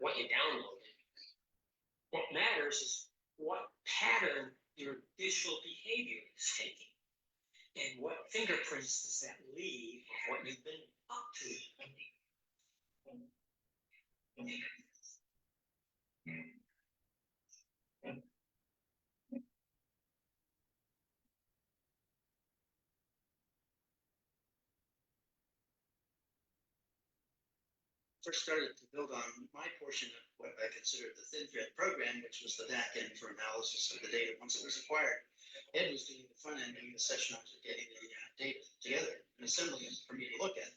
what you downloaded. What matters is what pattern your digital behavior is taking, and what fingerprints does that leave of what you've been up to. First started to build on my portion of what I considered the thin thread program, which was the back end for analysis of the data once it was acquired. Ed was doing the front end, doing the sessionizers, getting the data together and assembling it for me to look at.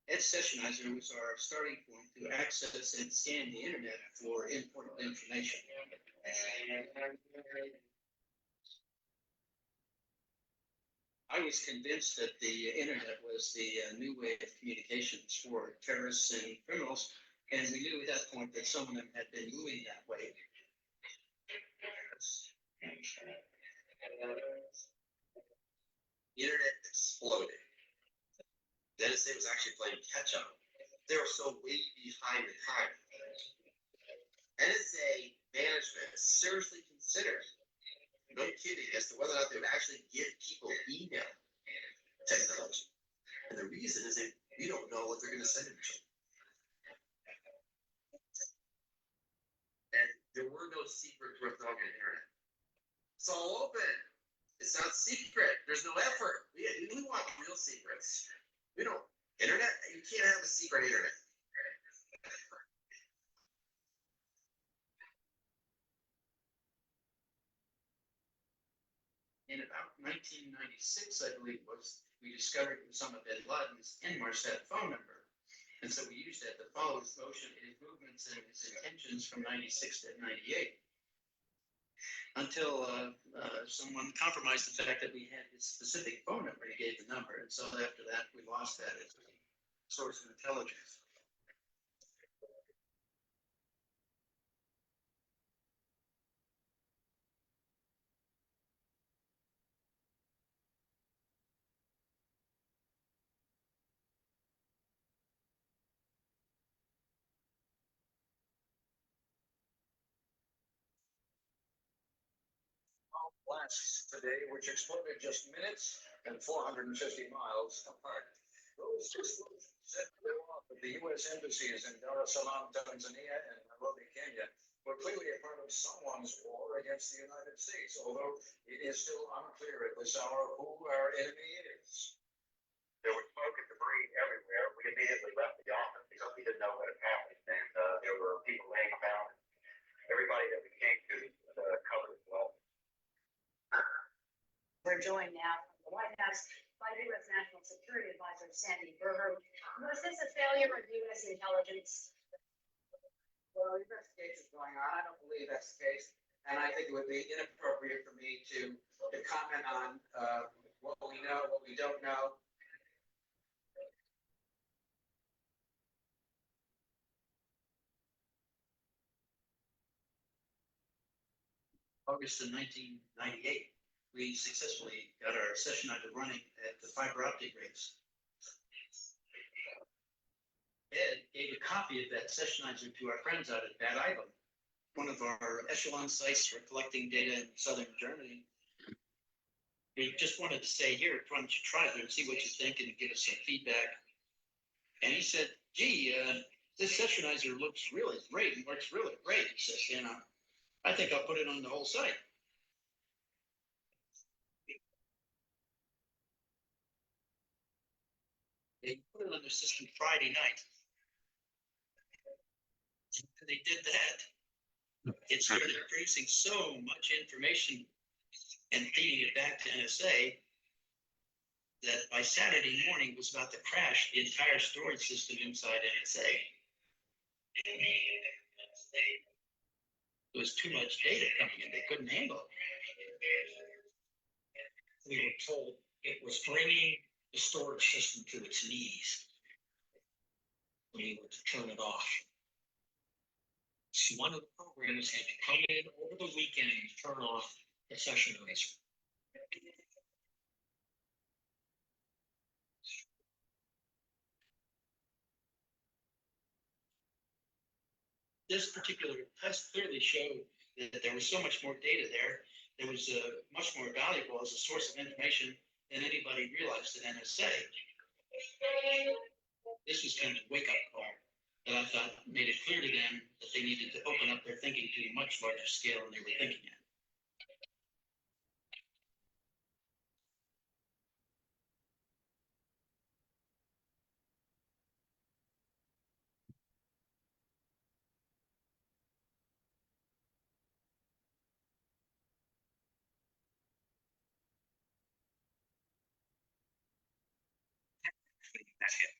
Ed Sessionizer was our starting point to access and scan the internet for important information. I was convinced that the internet was the new way of communications for terrorists and criminals, and we knew at that point that some of them had been moving that way. The internet exploded. The NSA was actually playing catch up. They were so way behind the time. NSA management seriously considered, no kidding, as to whether or not they would actually give people email technology. And the reason is that we don't know what they're going to send them to. no secrets worth knowing on the internet. It's all open. It's not secret. There's no effort. We want real secrets. We don't. Internet, you can't have a secret internet. In about 1996, I believe it was, we discovered Osama bin Laden's Inmarsat phone number. And so we used that to follow his motion, his movements, and his intentions from 96 to 98. Until someone compromised the fact that we had his specific phone number, he gave the number. And so after that, we lost that as a source of intelligence. Blasts today, which exploded just minutes and 450 miles apart. Those explosions set off at the U.S. embassies in Dar es Salaam, Tanzania, and Nairobi, Kenya, were clearly a part of someone's war against the United States, although it is still unclear at this hour who our enemy is. There was smoke and debris everywhere. We immediately left the office because we didn't know what had happened, and there were people laying around. Everybody that we came to covered as well. We're joined now from the White House by U.S. National Security Advisor Sandy Berger. Was this a failure of U.S. intelligence? Well, the investigation is going on. I don't believe that's the case. And I think it would be inappropriate for me to comment on what we know, what we don't know. August of 1998, we successfully got our sessionizer running at the fiber optic rates. Ed gave a copy of that sessionizer to our friends out at Bad Island, one of our echelon sites for collecting data in southern Germany. We just wanted to say, here, why don't you try it and see what you think and give us some feedback. And he said, gee, this sessionizer looks really great and works really great. He says, you know, I think I'll put it on the whole site. They put it on their system Friday night. And they did that. It started producing so much information and feeding it back to NSA that by Saturday morning it was about to crash the entire storage system inside NSA. There was too much data coming in. They couldn't handle it. We were told it was bringing the storage system to its knees. We were to turn it off. So one of the programmers had to come in over the weekend and turn off the sessionizer. This particular test clearly showed that there was so much more data there. It was much more valuable as a source of information than anybody realized at NSA. This was kind of a wake-up call that I thought made it clear to them that they needed to open up their thinking to a much larger scale than they were thinking at. That's it.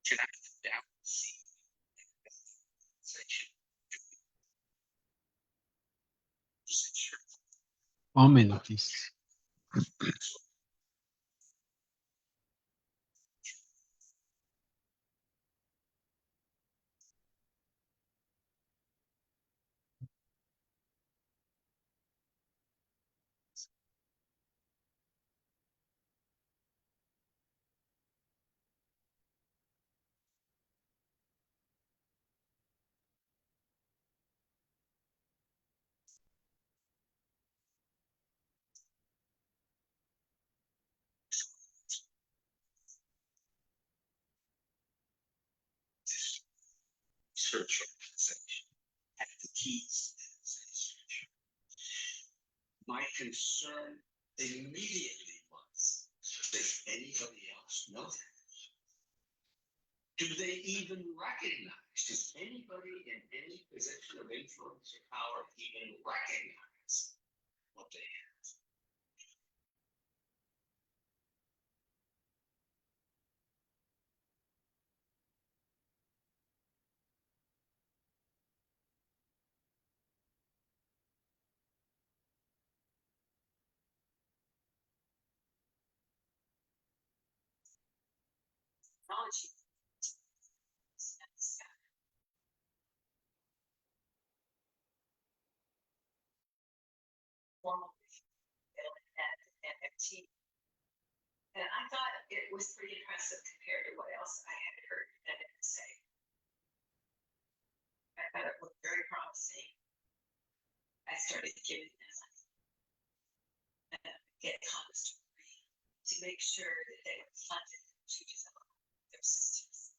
Should I down see? Un minutis. research organization had the keys to this research. My concern immediately was, does anybody else know that? Do they even recognize, does anybody in any position of influence or power even recognize what they have? Technology. Formal at NFT. And I thought it was pretty impressive compared to what else I had heard that it say. I thought it looked very promising. I started giving them get Congress to agree to make sure that they were funded to develop their systems.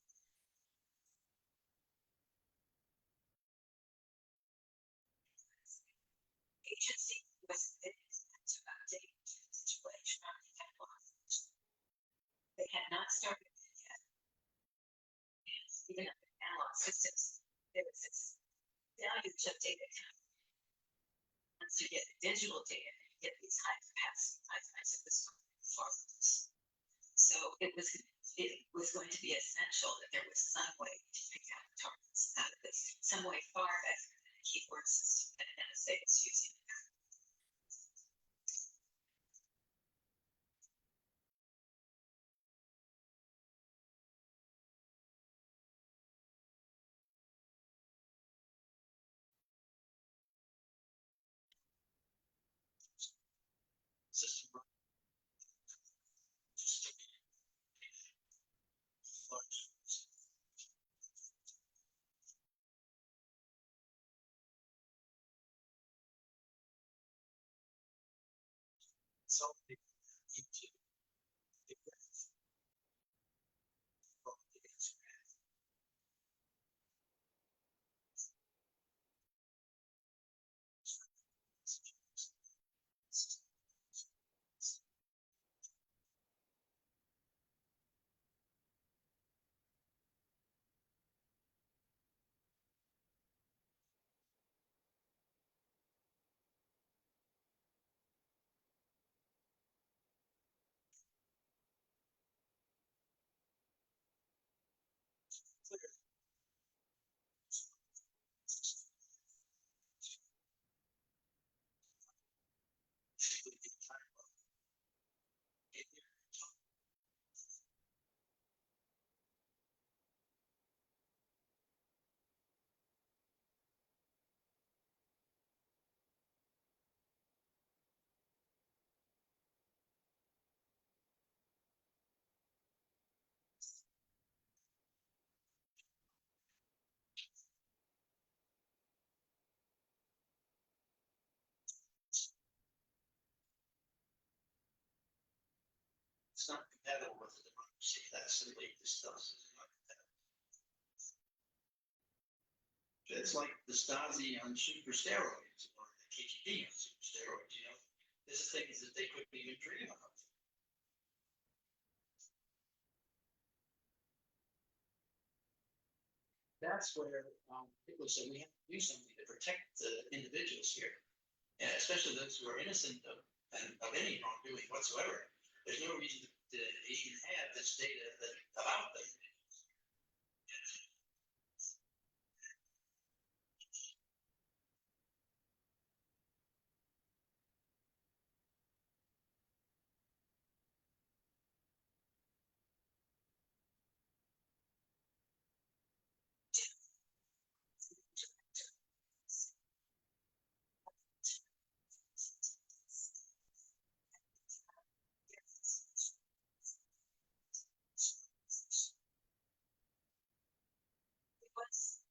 Agency was committed to update digital electronic technology. They had not started it yet. And even up in analog systems, there was this failure to update it. Once you get digital data, you get these high capacity pipelines of this performance. So it was going to be essential that there was some way to pick out the targets out of this, some way far better than a keyword system that NSA was using. System. Something into the breath. It's not compatible with the democracy. That's simply this stuff is not compatible. It's like the Stasi on super steroids or the KGB on super steroids, you know. This is things that they couldn't even dream of. That's where people say we have to do something to protect the individuals here, and especially those who are innocent of any wrongdoing whatsoever. There's no reason to even have this data about them.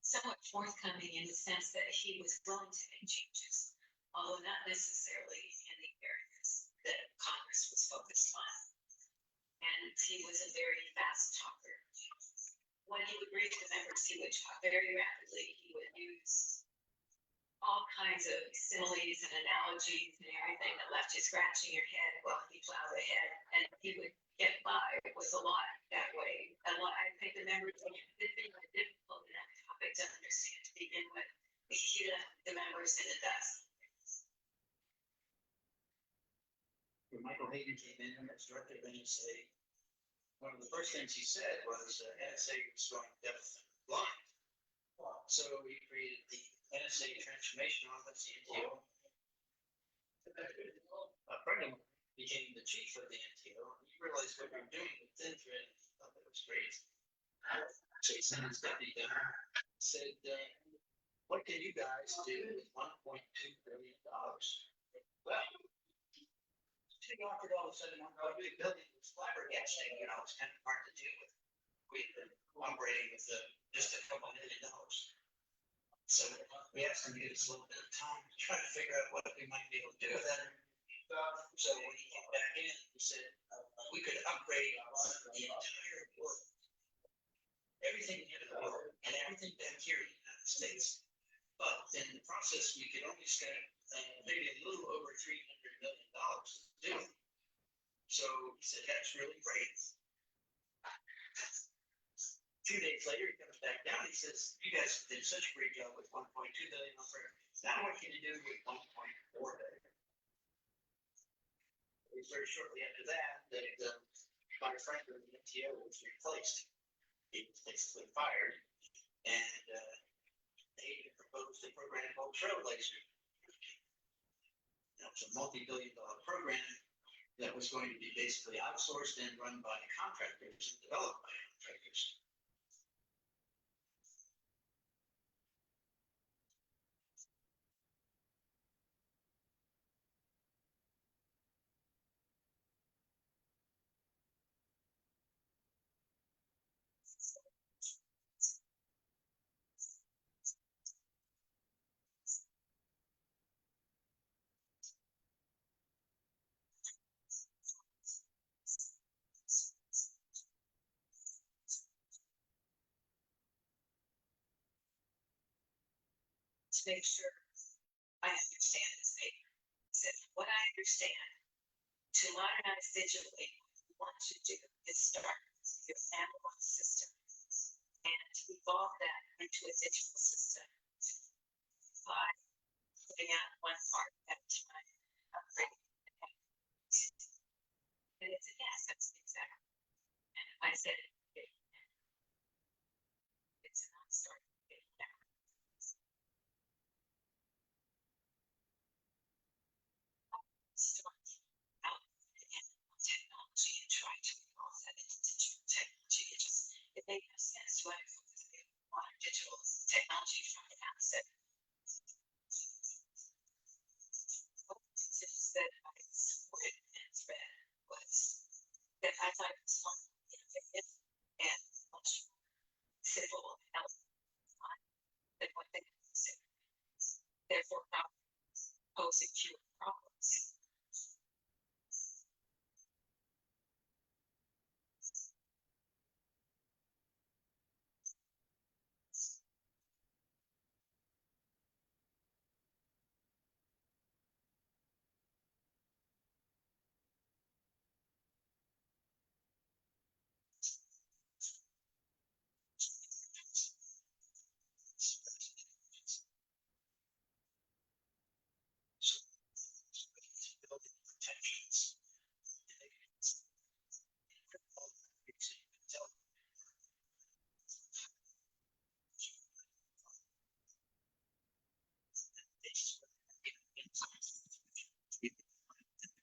Somewhat forthcoming in the sense that he was willing to make changes, although not necessarily in the areas that Congress was focused on. And he was a very fast talker. When he would brief the members, he would talk very rapidly kinds of similes and analogies and everything that left you scratching your head while he plowed ahead, and he would get by with a lot that way. A lot, I think the members, it's been really difficult in that topic to understand to begin with. The members and it does. When Michael Hayden came in as director of NSA, one of the first things he said was NSA was going deaf and blind. So he created the NSA Transformation Office, the NTO. A friend of mine became the chief of the NTO, and he realized what we were doing with thin thread, and he thought that was great. So he sent his deputy down, said, what can you guys do with $1.2 billion? Well, he offered all of a sudden $1.2 billion was flabbergasting, you know, it's kind of hard to deal with. We've been operating with just a couple $1 million. So we asked him to give us a little bit of time to try to figure out what we might be able to do with that. So when he came back in, he said, we could upgrade the entire world. Everything in the world and everything back here in the United States. But in the process, we could only spend maybe a little over $300 million to do it. So he said, that's really great. A few days later, he comes back down. He says, you guys did such a great job with 1.2 billion. Now I want you to do with 1.4 billion. Very shortly after that, my friend in the NTO was replaced. He was basically fired. And they proposed a program called Trailblazer. That was a multi-billion-dollar program that was going to be basically outsourced and run by contractors and developed by contractors. To make sure I understand this paper. So what I understand, to modernize digitally, what we want to do is start your analog system and evolve that into a digital system by putting out one part at a time, upgrading it. And it's a yes, that's exactly. And I said it's an on-start. Start out technology and try to evolve that into digital technology. It made no sense when I focused on modern digital technology from the outset. One of the reasons that I supported NSRED was that I thought it was fun, innovative, and much simple and elegant than what they consider. Therefore, not posing fewer problems. Building protections.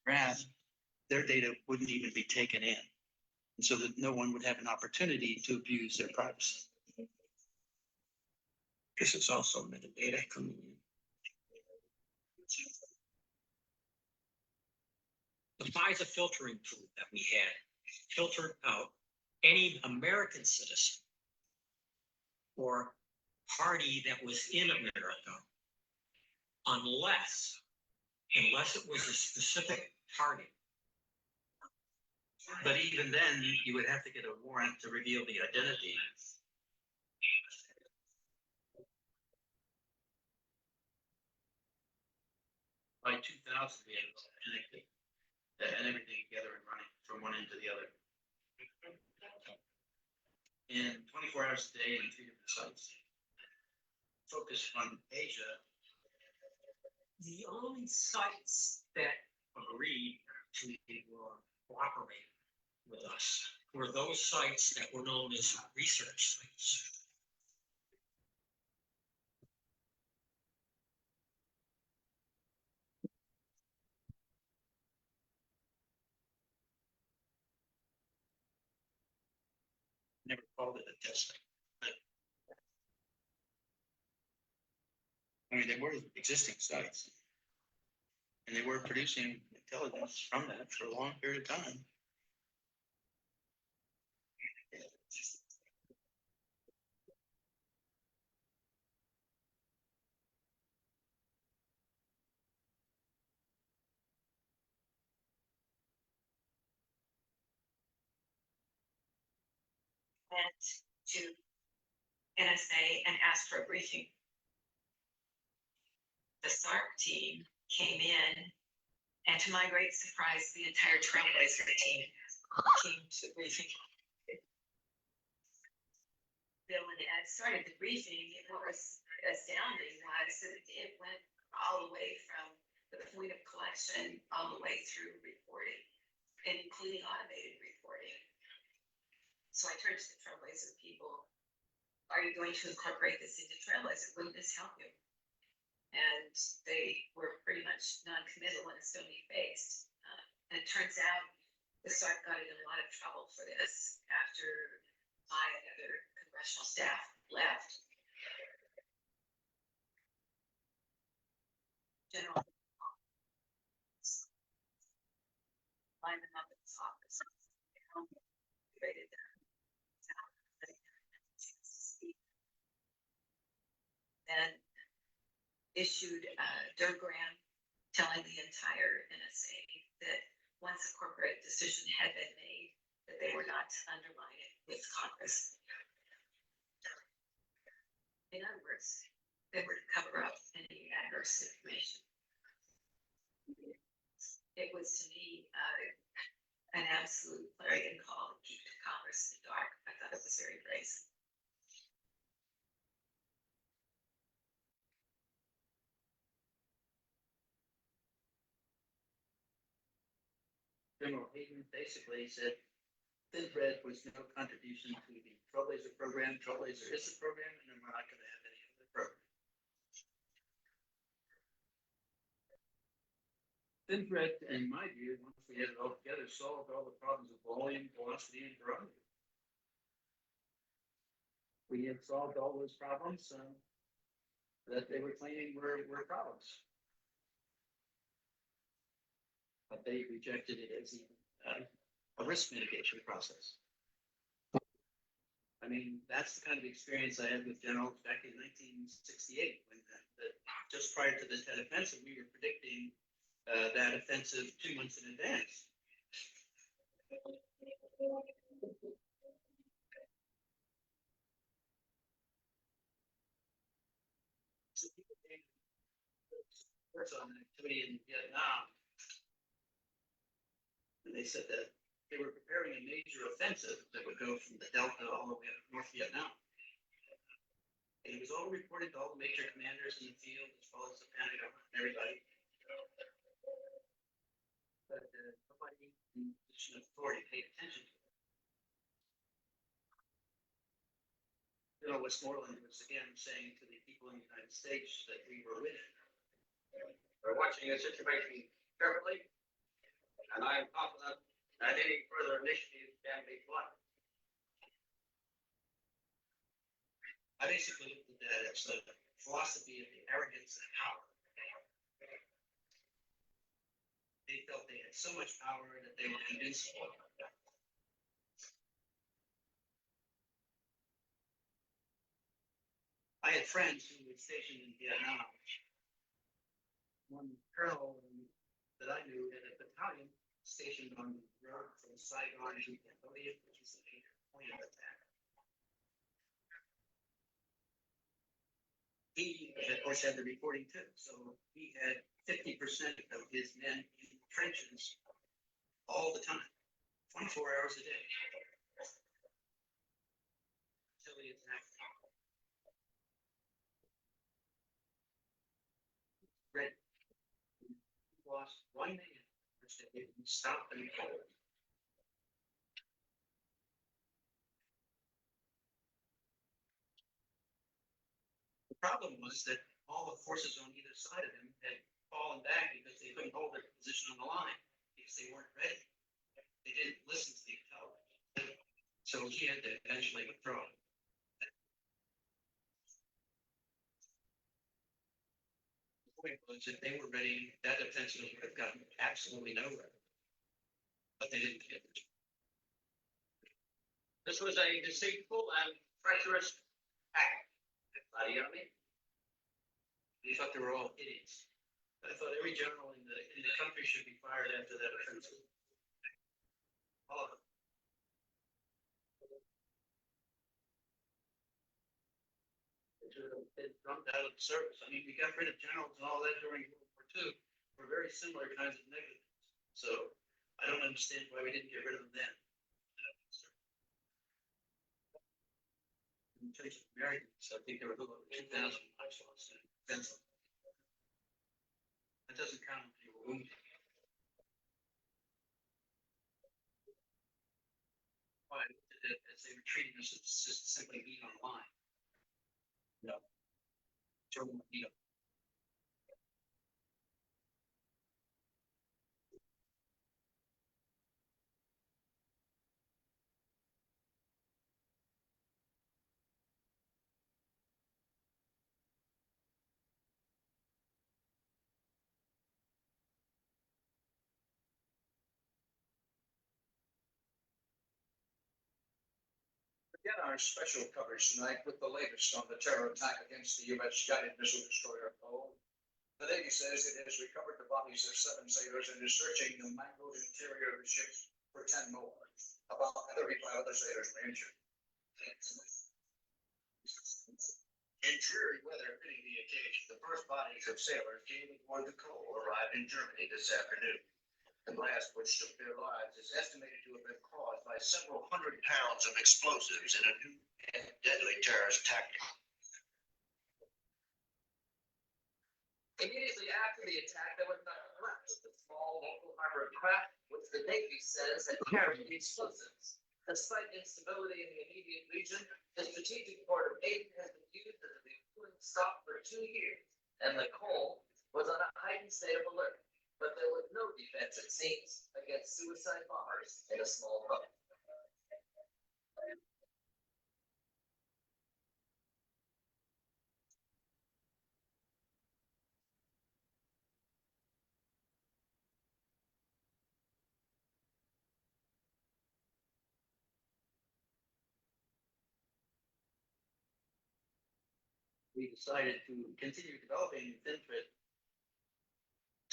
Graph, their data wouldn't even be taken in. And so that no one would have an opportunity to abuse their privacy. This is also metadata coming in. The FISA filtering tool that we had filtered out any American citizen or party that was in America unless it was a specific party. But even then, you would have to get a warrant to reveal the identity. by 2000, we had it all connected and everything together and running from one end to the other. In 24 hours a day in 3 different sites. Focus on Asia. The only sites that agreed to cooperate with us were those sites that were known as research sites. Never called it a test site. But, I mean, they were existing sites. And they were producing intelligence from that for a long period of time. Went to NSA and asked for a briefing. The SARC team came in, and to my great surprise, the entire Trailblazer team came to the briefing. Bill and Ed started the briefing, and what was astounding was that it went all the way from the point of collection all the way through reporting, and including automated reporting. So I turned to the Trailblazer people, are you going to incorporate this into Trailblazer? Wouldn't this help you? And they were pretty much non-committal and stony-faced. And it turns out the SARC got in a lot of trouble for this after I and other congressional staff left. General line them up in his office. Rated them. Then issued a diagram telling the entire NSA that once a corporate decision had been made, that they were not to undermine it with Congress. In other words, they were to cover up any adverse information. It was to me an absolute clarion call to keep Congress in the dark. I thought it was very brazen. General Hayden basically said ThinBread was no contribution to the Trailblazer program. Trailblazer is the program, and then we're not going to have any other program. ThinBread, in my view, once we had it all together, solved all the problems of volume, velocity, and variety. We had solved all those problems that they were claiming were problems. But they rejected it as a risk mitigation process. I mean, that's the kind of experience I had with generals back in 1968, when just prior to the Tet Offensive, we were predicting that offensive 2 months in advance. So people came on an activity in Vietnam, and they said that they were preparing a major offensive that would go from the Delta all the way up to North Vietnam. And it was all reported to all the major commanders in the field, as well as the Pentagon and everybody. But nobody in position of authority paid attention to it. General Westmoreland was again saying to the people in the United States that we were winning. We're watching the situation carefully, and I am confident that any further initiatives can be planned. I basically looked at that as the philosophy of the arrogance of power. They felt they had so much power that they were invincible. I had friends who were stationed in Vietnam. One colonel that I knew had a battalion stationed on the road from Saigon to Cambodia, which is the major point of attack. He, of course, had the reporting too, so he had 50% 90% of his men in trenches all the time, 24 hours a day. Until he attacked. Red. Lost 1 man, which they didn't stop and hold. The problem was that all the forces on either side of him had fallen back because they couldn't hold their position on the line, because they weren't ready. They didn't listen to the intelligence. So he had to eventually withdraw. The point was, if they were ready, that offensive would have gotten absolutely nowhere. But they didn't get it. This was a deceitful and treacherous act by the enemy. They thought they were all idiots. I thought every general in the country should be fired after that offensive. All of them. They should have been drummed out of service. I mean, we got rid of generals and all that during World War II for very similar kinds of negligence. So I don't understand why we didn't get rid of them then. In terms of Americans, I think there were a little over 2,000 lives lost in offensive. That doesn't count if you were wounded. Why, as they were treating us, it's just simply being on the line. No. German beat up. Begin our special coverage tonight with the latest on the terror attack against the U.S. guided missile destroyer Cole. The Navy says it has recovered the bodies of 7 sailors and is searching the mangled interior of the ship for 10 more. About 35 other sailors were injured. In dreary weather fitting the occasion, the first bodies of sailors gained aboard the Cole arrived in Germany this afternoon. The blast which took their lives is estimated to have been caused by several hundred pounds of explosives in a new and deadly terrorist tactic. Immediately after the attack, there was a collapse of the small local harbor craft, which the Navy says had carried the explosives. Despite instability in the immediate region, the strategic port of Aden has been used as a refueling stop for 2 years, and the Cole was on a heightened state of alert. But there was no defense, it seems, against suicide bombers in a small boat. We decided to continue developing FinFET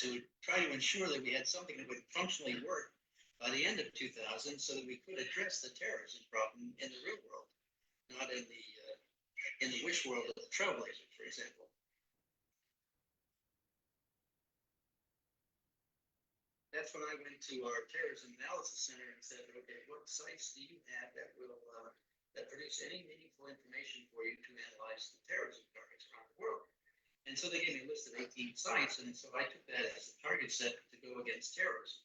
to try to ensure that we had something that would functionally work by the end of 2000 so that we could address the terrorism problem in the real world, not in the wish world of the trailblazer, for example. That's when I went to our terrorism analysis center and said, okay, what sites do you have that will that produce any meaningful information for you to analyze the terrorism targets around the world? And so they gave me a list of 18 sites, and so I took that as the target set to go against terrorism.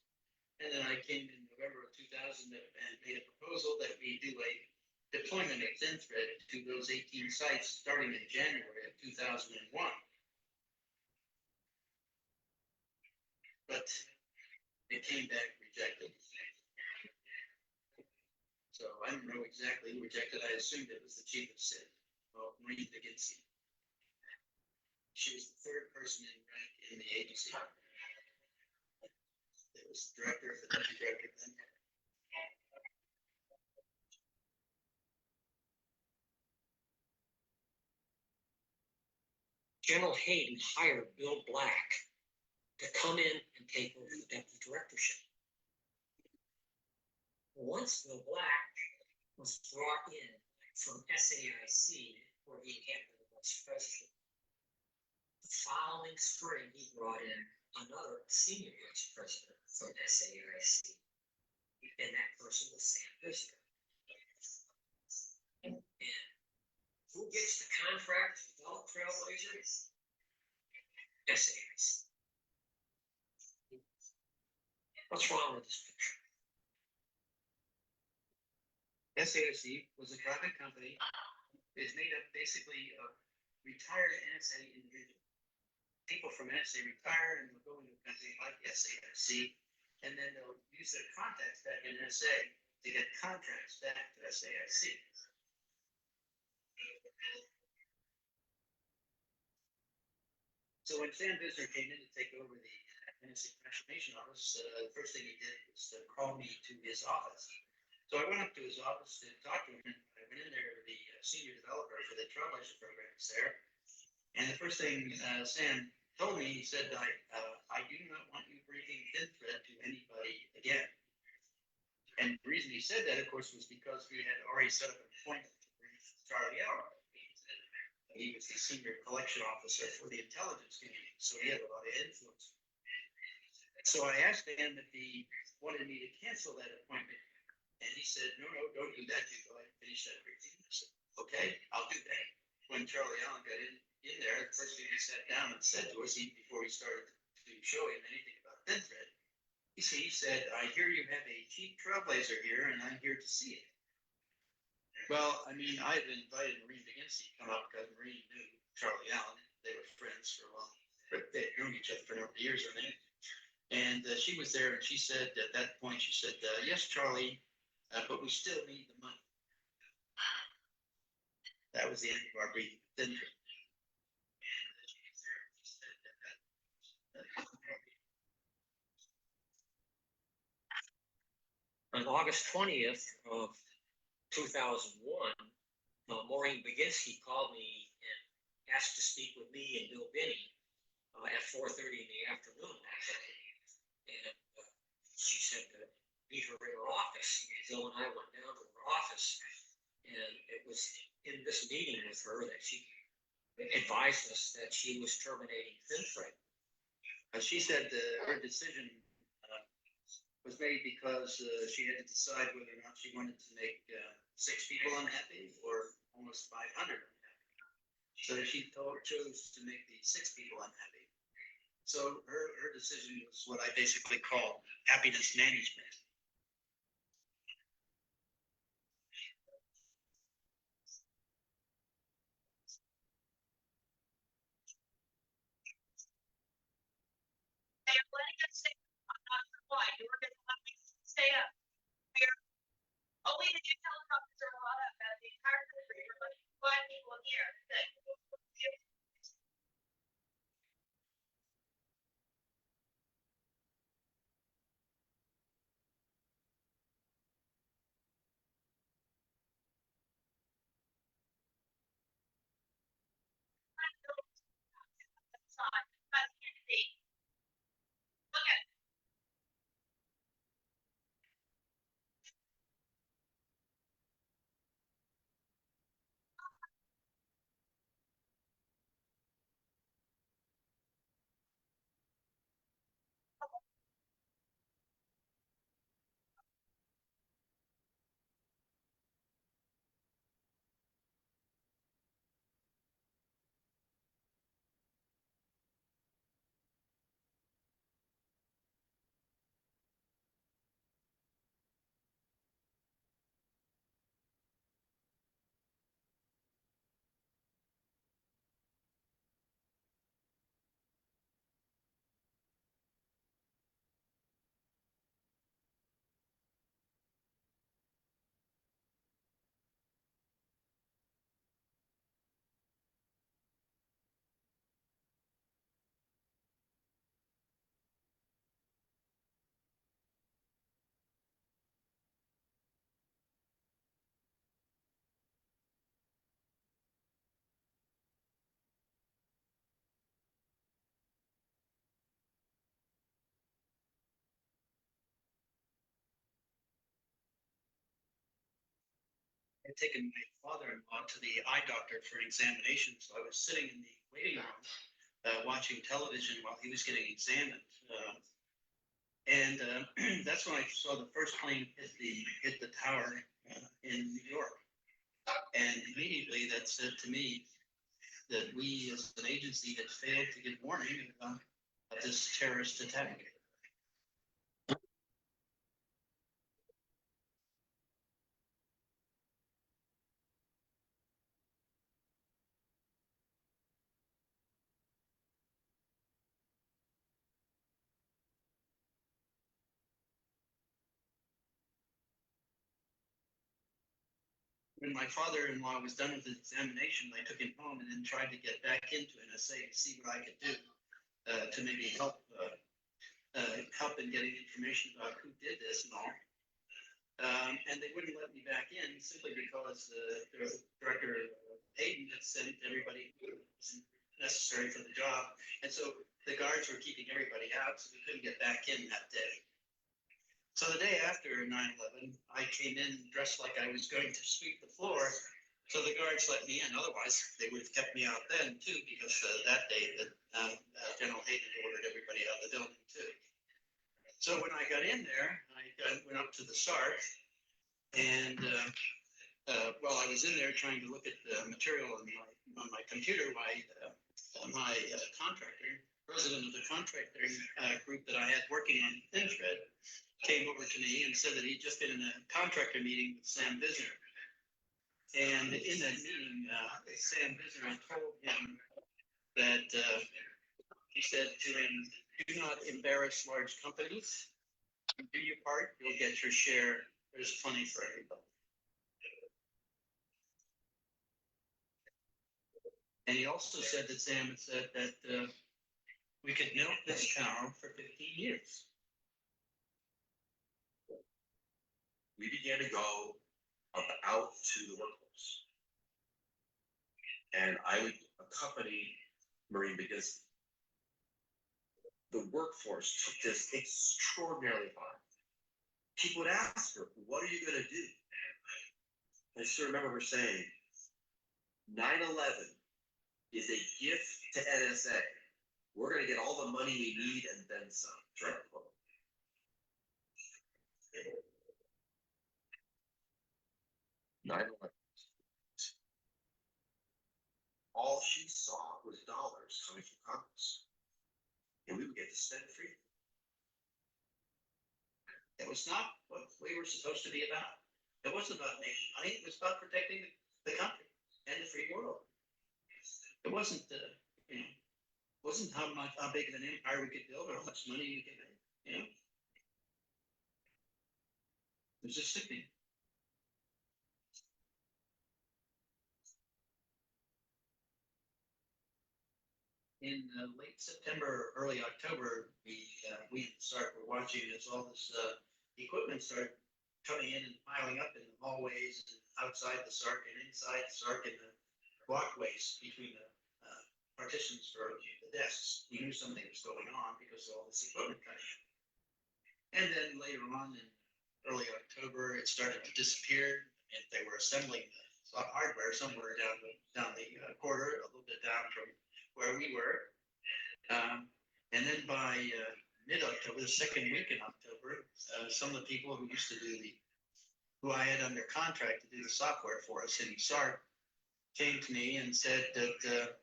And then I came in November of 2000 and made a proposal that we do a deployment of FinFET to those 18 sites starting in January of 2001. But it came back rejected. So I don't know exactly who rejected. I assumed it was the chief of SID, Maureen Dickinson. She was the 3rd person in rank in the agency. There was the director, the deputy director, then. General Hayden hired Bill Black to come in and take over the deputy directorship. Once Bill Black was brought in from SAIC, where he had been the vice president, the following spring he brought in another senior vice president from SAIC. And that person was Sam Visser. And who gets the contract to develop Trailblazers? SAIC. What's wrong with this picture? SAIC was a private company. It's made up basically of retired NSA individuals. People from NSA retire and they'll go into a company like SAIC, and then they'll use their contacts back in NSA to get contracts back to SAIC. So when Sam Visner came in to take over the NSA Transformation Office, the first thing he did was to call me to his office. So I went up to his office to talk to him. I went in there, the senior developer for the Trailblazer program is there. And the first thing Sam told me, he said, I do not want you breathing thin thread to anybody again. And the reason he said that, of course, was because we had already set up an appointment to bring Charlie out. He was the senior collection officer for the intelligence community, so he had a lot of influence. So I asked him if he wanted me to cancel that appointment. And he said, no, don't do that. You go ahead and finish that briefing. I said, okay, I'll do that. When Charlie Allen got in there, the first thing he sat down and said to us, before he started to show him anything about thin thread, he said, I hear you have a cheap Trailblazer here, and I'm here to see it. Well, I mean, I had invited Maureen McGinsey to come up because Maureen knew Charlie Allen. They were friends for a while. They had known each other for a number of years, I think. And she was there, and she said, at that point, she said, yes, Charlie, but we still need the money. That was the end of our briefing. On August 20th of 2001, Maureen Baginski called me and asked to speak with me and Bill Binney at 4:30 in the afternoon that day. And she said to meet her in her office. And Bill and I went down to her office, and it was in this meeting with her that she advised us that she was terminating thin thread. She said her decision was made because she had to decide whether or not she wanted to make 6 people unhappy or almost 500 unhappy. So she chose to make the 6 people unhappy. So her decision was what I basically call happiness management. They're letting us stay. I'm not sure why. You were going to let me stay up. We're only the new helicopters are a lot up out of the entire country. We're letting 5 people here that I'd taken my father-in-law to the eye doctor for an examination, so I was sitting in the waiting room watching television while he was getting examined. And that's when I saw the first plane hit the tower in New York. And immediately that said to me that we as an agency had failed to get warning of this terrorist attack. When my father-in-law was done with his examination, I took him home and then tried to get back into NSA to see what I could do to maybe help in getting information about who did this and all. And they wouldn't let me back in simply because the director Hayden had sent everybody who was necessary for the job. And so the guards were keeping everybody out, so we couldn't get back in that day. So the day after 9/11, I came in dressed like I was going to sweep the floor. So the guards let me in. Otherwise, they would have kept me out then too, because that day General Hayden ordered everybody out of the building too. So when I got in there, I went up to the SARC, and while I was in there trying to look at the material on my computer, my contractor, president of the contractor group that I had working on ThinThread, came over to me and said that he'd just been in a contractor meeting with Sam Visner. And in that meeting, Sam Visner told him that he said to him, "Do not embarrass large companies. Do your part, you'll get your share. There's plenty for everybody." And he also said that Sam had said that we could milk this cow for 15 years. We began to go out to the workforce. And I would accompany Marine because the workforce took this extraordinarily hard. People would ask her, "What are you going to do?" I still remember her saying, 9/11 is a gift to NSA. We're going to get all the money we need and then some. All she saw was dollars coming from Congress. And we would get to spend freely. It was not what we were supposed to be about. It wasn't about making money. It was about protecting the country and the free world. It wasn't, wasn't how big of an empire we could build or how much money we could make. It was just sickening. In late September, early October, we were watching as all this equipment started coming in and piling up in the hallways and outside the SARC and inside the SARC and the walkways between the partitions for the desks. We knew something was going on because of all this equipment coming in. And then later on in early October, it started to disappear, and they were assembling the hardware somewhere down the corridor, a little bit down from where we were. And then by mid-October, the second week in October, some of the people who used to who I had under contract to do the software for us in SARC came to me and said that,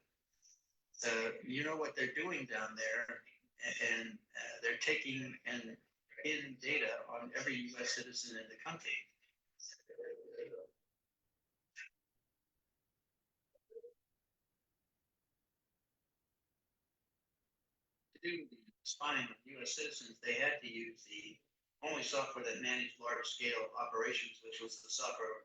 you know what they're doing down there, and they're taking in data on every U.S. citizen in the country. To do the spying on U.S. citizens, they had to use the only software that managed large-scale operations, which was the software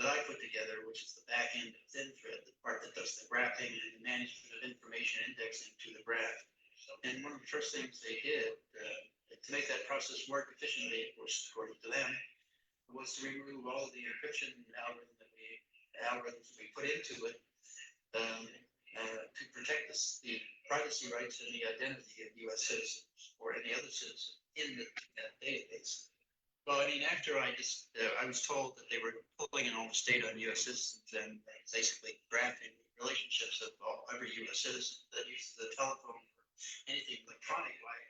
that I put together, which is the back end of ThinThread, the part that does the graphing and the management of information indexing to the graph. And one of the first things they did to make that process work efficiently, of course, according to them, was to remove all of the encryption algorithms we put into it to protect the privacy rights and the identity of U.S. citizens or any other citizen in that database. Well, I mean, after I was told that they were pulling in all this data on U.S. citizens and basically graphing relationships of every US citizen that uses the telephone or anything electronic, like,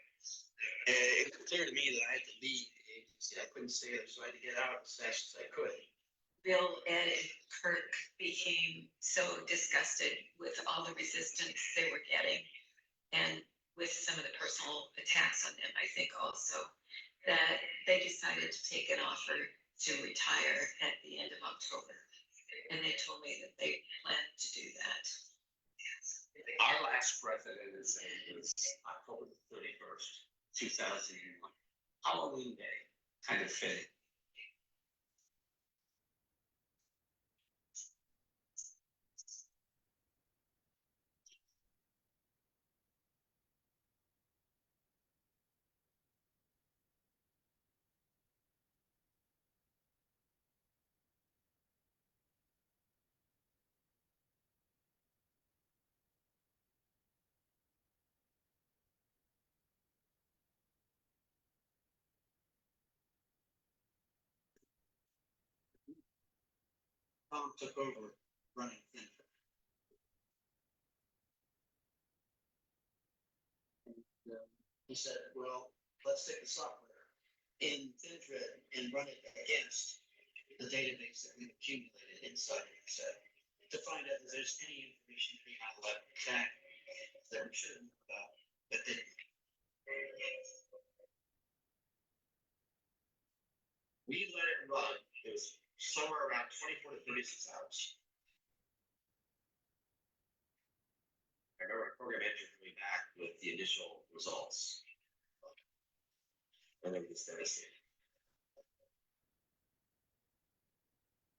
it was clear to me that I had to leave the agency. I couldn't stay there, so I had to get out as fast as I could. Bill, Ed, and Kirk became so disgusted with all the resistance they were getting and with some of the personal attacks on them, I think also, that they decided to take an offer to retire at the end of October. And they told me that they planned to do that. Our last breath at NSA was October 31st, 2001. Halloween day, kind of fitting. Tom took over running things. He said, well, let's take the software in FinThread and run it against the database that we've accumulated inside it, said, to find out if there's any information we have left back that we should know about, but didn't. We let it run. It was somewhere around 24 to 36 hours. I remember a program manager coming back with the initial results. And then we just devastated.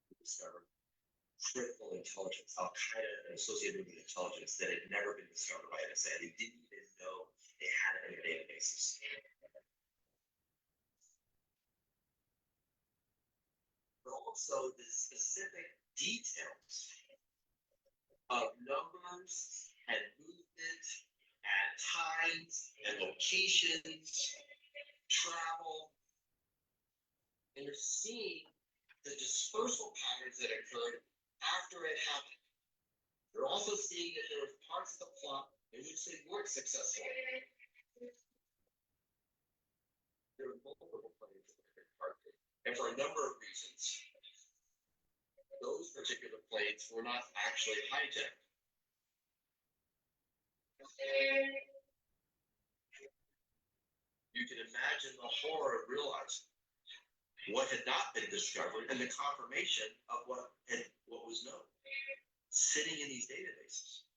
We discovered critical intelligence, Al Qaeda and associated with intelligence that had never been discovered by NSA. They didn't even know they had it in their databases. But also the specific details of numbers and movement and times and locations, travel. And you're seeing the dispersal patterns that occurred after it happened. You're also seeing that there were parts of the plot in which they weren't successful. There were multiple planes that were targeted, and for a number of reasons, those particular planes were not actually hijacked. You can imagine the horror of realizing what had not been discovered and the confirmation of what was known, sitting in these databases.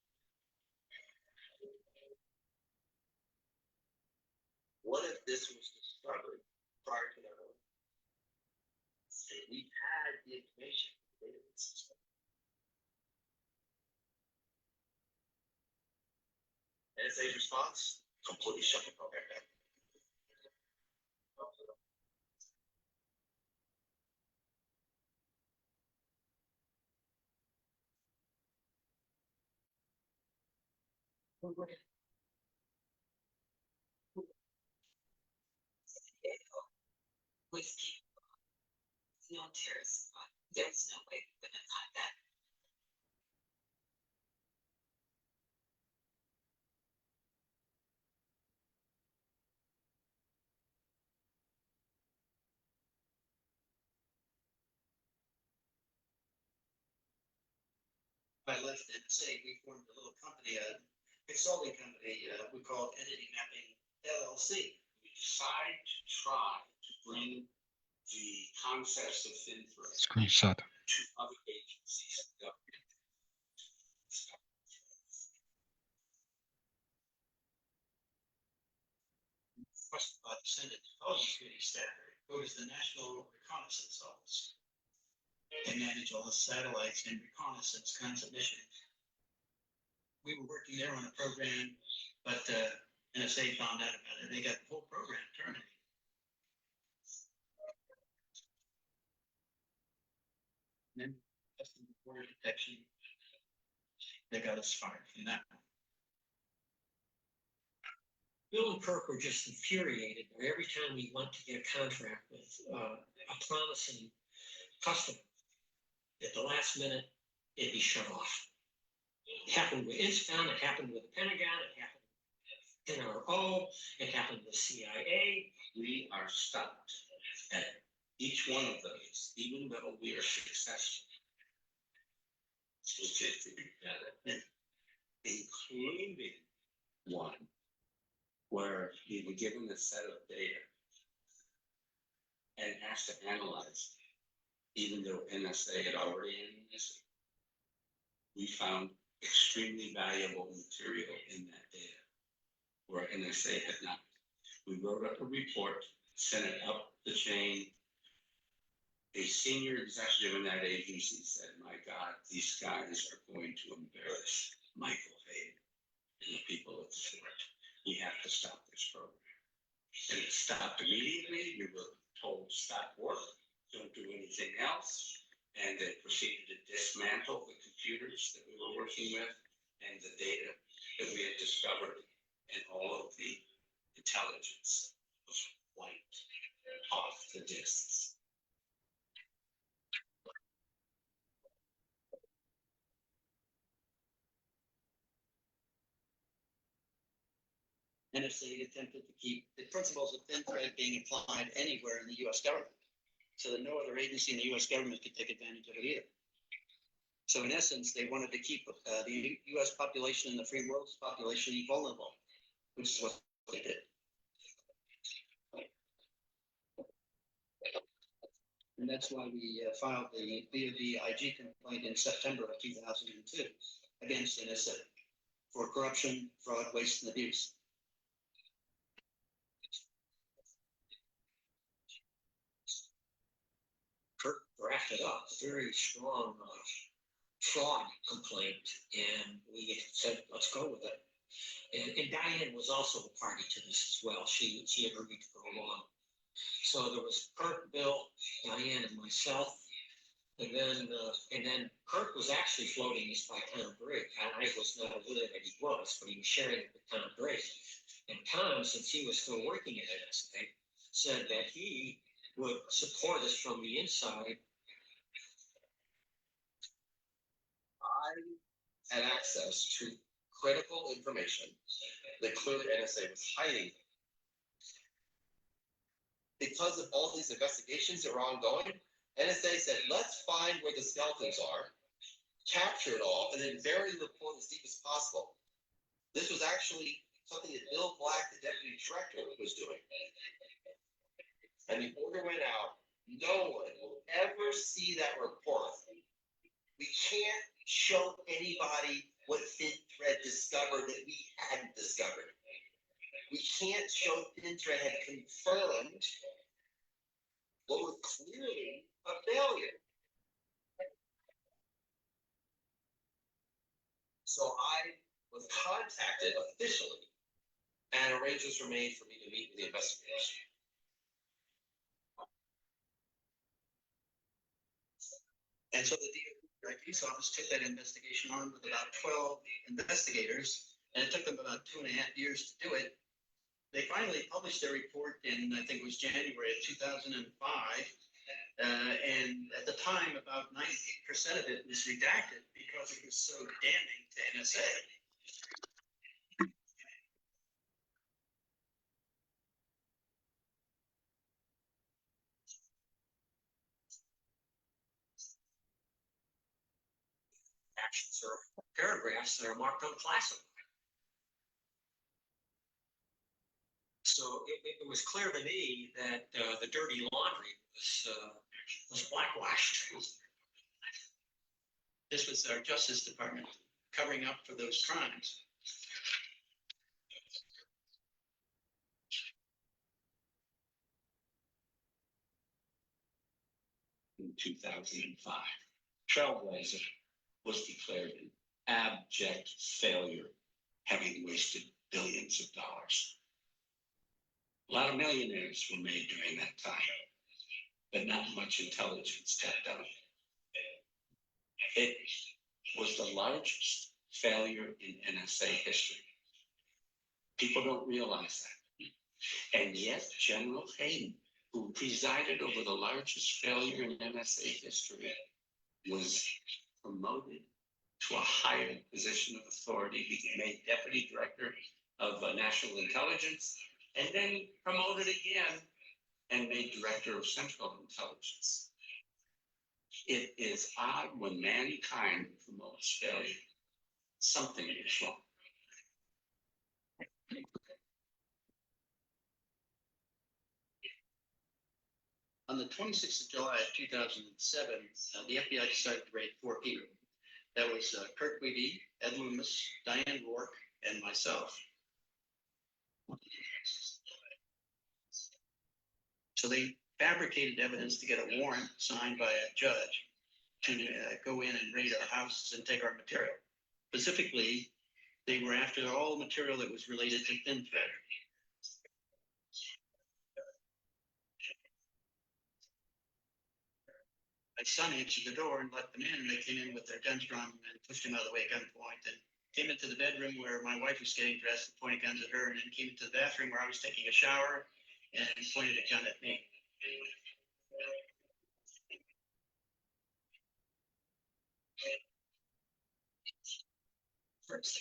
What if this was discovered prior to that one? We had the information in the databases. NSA's response? Completely shut the program down. With no terrorists, there's no way we would have caught that. I left NSA, we formed a little company, a consulting company, we called Entity Mapping LLC. We decided to try to bring the concepts of FinThread Screenshot. to other agencies of government. Requested by the Senate Intelligence Committee standard, go to the National Reconnaissance Office. They manage all the satellites and reconnaissance kinds of missions. We were working there on a program, but NSA found out about it. They got the whole program terminated. And then custom border detection, they got us fired from that one. Bill and Kirk were just infuriated that every time we went to get a contract with a promising customer, at the last minute, it'd be shut off. It happened with INSCOM, it happened with the Pentagon, it happened NRO, it happened with CIA. We are stopped at each one of those, even though we are successful. Including one where we were given a set of data and asked to analyze, even though NSA had already analyzed it. We found extremely valuable material in that data where NSA had not. We wrote up a report, sent it up the chain. A senior executive in that agency said, "My God, these guys are going to embarrass Michael Hayden and the people of the fort. We have to stop this program." And it stopped immediately. We were told, "Stop work, don't do anything else." And they proceeded to dismantle the computers that we were working with and the data that we had discovered, and all of the intelligence was wiped off the disks. NSA attempted to keep the principles of thin thread being applied anywhere in the US government, so that no other agency in the US government could take advantage of it either. So in essence, they wanted to keep the US population and the free world's population vulnerable, which is what they did. And that's why we filed the BOD IG complaint in September of 2002 against NSA for corruption, fraud, waste, and abuse. Kirk drafted up a very strong fraud complaint, and we said, let's go with it. And Diane was also a party to this as well. She agreed to go along. So there was Kirk, Bill, Diane, and myself. And then Kirk was actually floating this by Tom Brigg. I was not aware that he was, but he was sharing it with Tom Brigg. And Tom, since he was still working at NSA, said that he would support us from the inside. I had access to critical information that clearly NSA was hiding. Because of all these investigations that were ongoing, NSA said, let's find where the skeletons are, capture it all, and then bury the report as deep as possible. This was actually something that Bill Black, the deputy director, was doing. And the order went out. No one will ever see that report. We can't show anybody what Thin Thread discovered that we hadn't discovered. We can't show Thin Thread had confirmed what was clearly a failure. So I was contacted officially, and arrangements were made for me to meet with the investigators. And so the DOD's office took that investigation on with about 12 investigators, and it took them about 2.5 years to do it. They finally published their report in, I think it was January of 2005. And at the time, about 98% of it was redacted because it was so damning to NSA. Actions or paragraphs that are marked unclassified. So it was clear to me that the dirty laundry was blackwashed. This was our Justice Department covering up for those crimes. In 2005, Trailblazer was declared an abject failure, having wasted billions of dollars. A lot of millionaires were made during that time, but not much intelligence got done. It was the largest failure in NSA history. People don't realize that. And yet, General Hayden, who presided over the largest failure in NSA history, was promoted to a higher position of authority. He was made deputy director of national intelligence, and then promoted again and made director of central intelligence. It is odd when mankind promotes failure. Something is wrong. On the 26th of July of 2007, the FBI decided to raid 4 people. That was Kirk Wiebe, Ed Loomis, Diane Rourke, and myself. So they fabricated evidence to get a warrant signed by a judge to go in and raid our houses and take our material. Specifically, they were after all the material that was related to thin thread. My son answered the door and let them in, and they came in with their guns drawn and pushed him out of the way at gunpoint, and came into the bedroom where my wife was getting dressed and pointed guns at her, and then came into the bathroom where I was taking a shower and pointed a gun at me. First,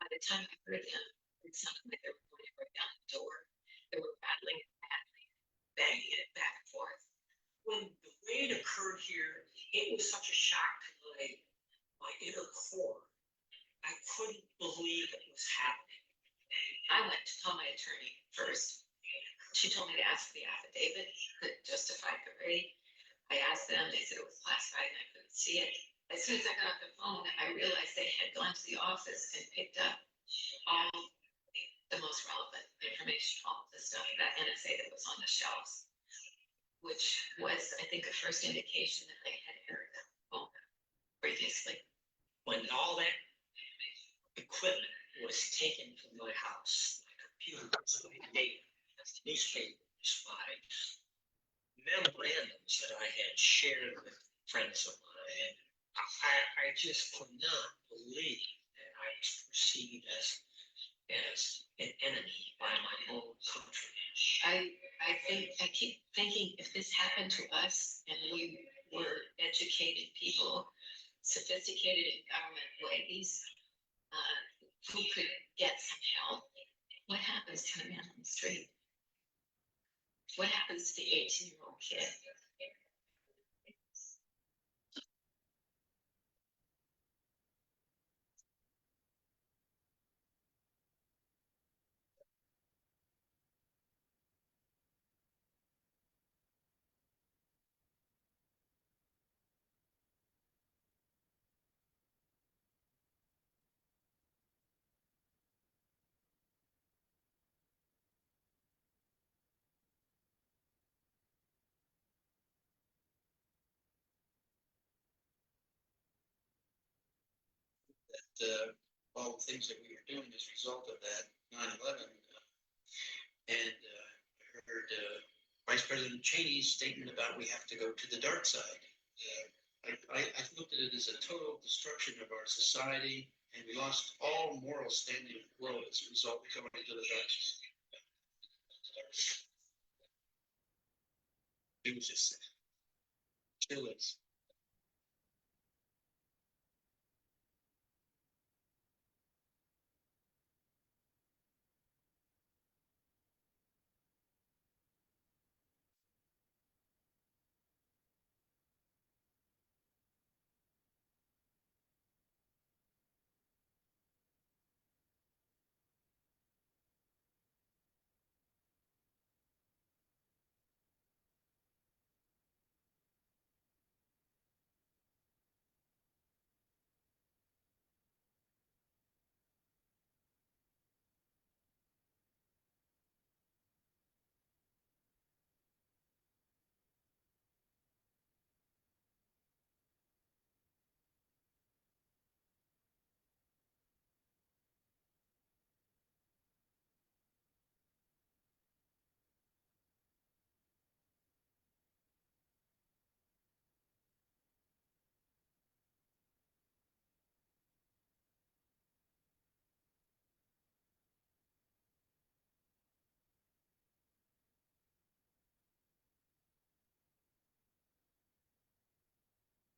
by the time I heard them, it sounded like they were going to break down the door. They were rattling it badly, banging it back and forth. When the raid occurred here, it was such a shock to my inner core. I couldn't believe it was happening. I went to call my attorney first. She told me to ask for the affidavit that justified the raid. I asked them, they said it was classified and I couldn't see it. As soon as I got off the phone, I realized they had gone to the office and picked up all the most relevant information, all the stuff, that NSA that was on the shelves, which was, I think, a first indication that they had heard the phone previously. When all that equipment was taken from my house, my computers, my data, newspapers, my memorandums that I had shared with friends of mine, I just could not believe that I was perceived as an enemy by my own country. I keep thinking if this happened to us and we were educated people, sophisticated in government ways, who could get some help, what happens to the man on the street? What happens to the 18-year-old kid? All the things that we were doing as a result of that 9/11. And I heard Vice President Cheney's statement about we have to go to the dark side. I looked at it as a total destruction of our society, and we lost all moral standing in the world as a result of going to the dark side. It was just still is.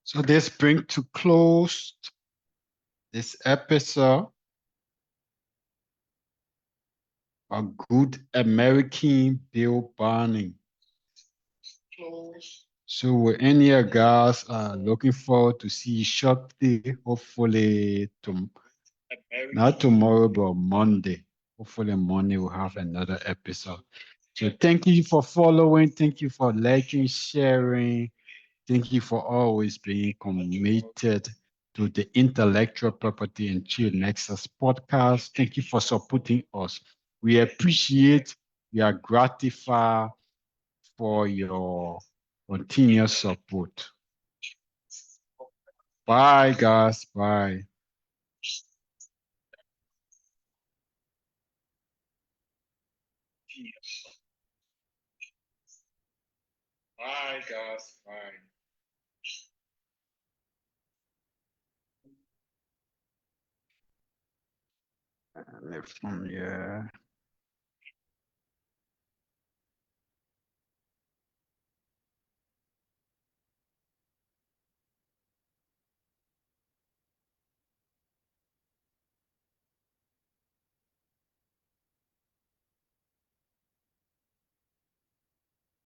So this brings to close this episode. A good American Bill Barney. So with any of guys looking forward to see you shortly, hopefully not tomorrow, but Monday. Hopefully Monday we'll have another episode. So thank you for following. Thank you for liking, sharing. Thank you for always being committed to the intellectual property and chill Nexus podcast. Thank you for supporting us. We appreciate, we are gratified for your continuous support. Bye, guys. Bye. Bye, guys. Bye. Left from here.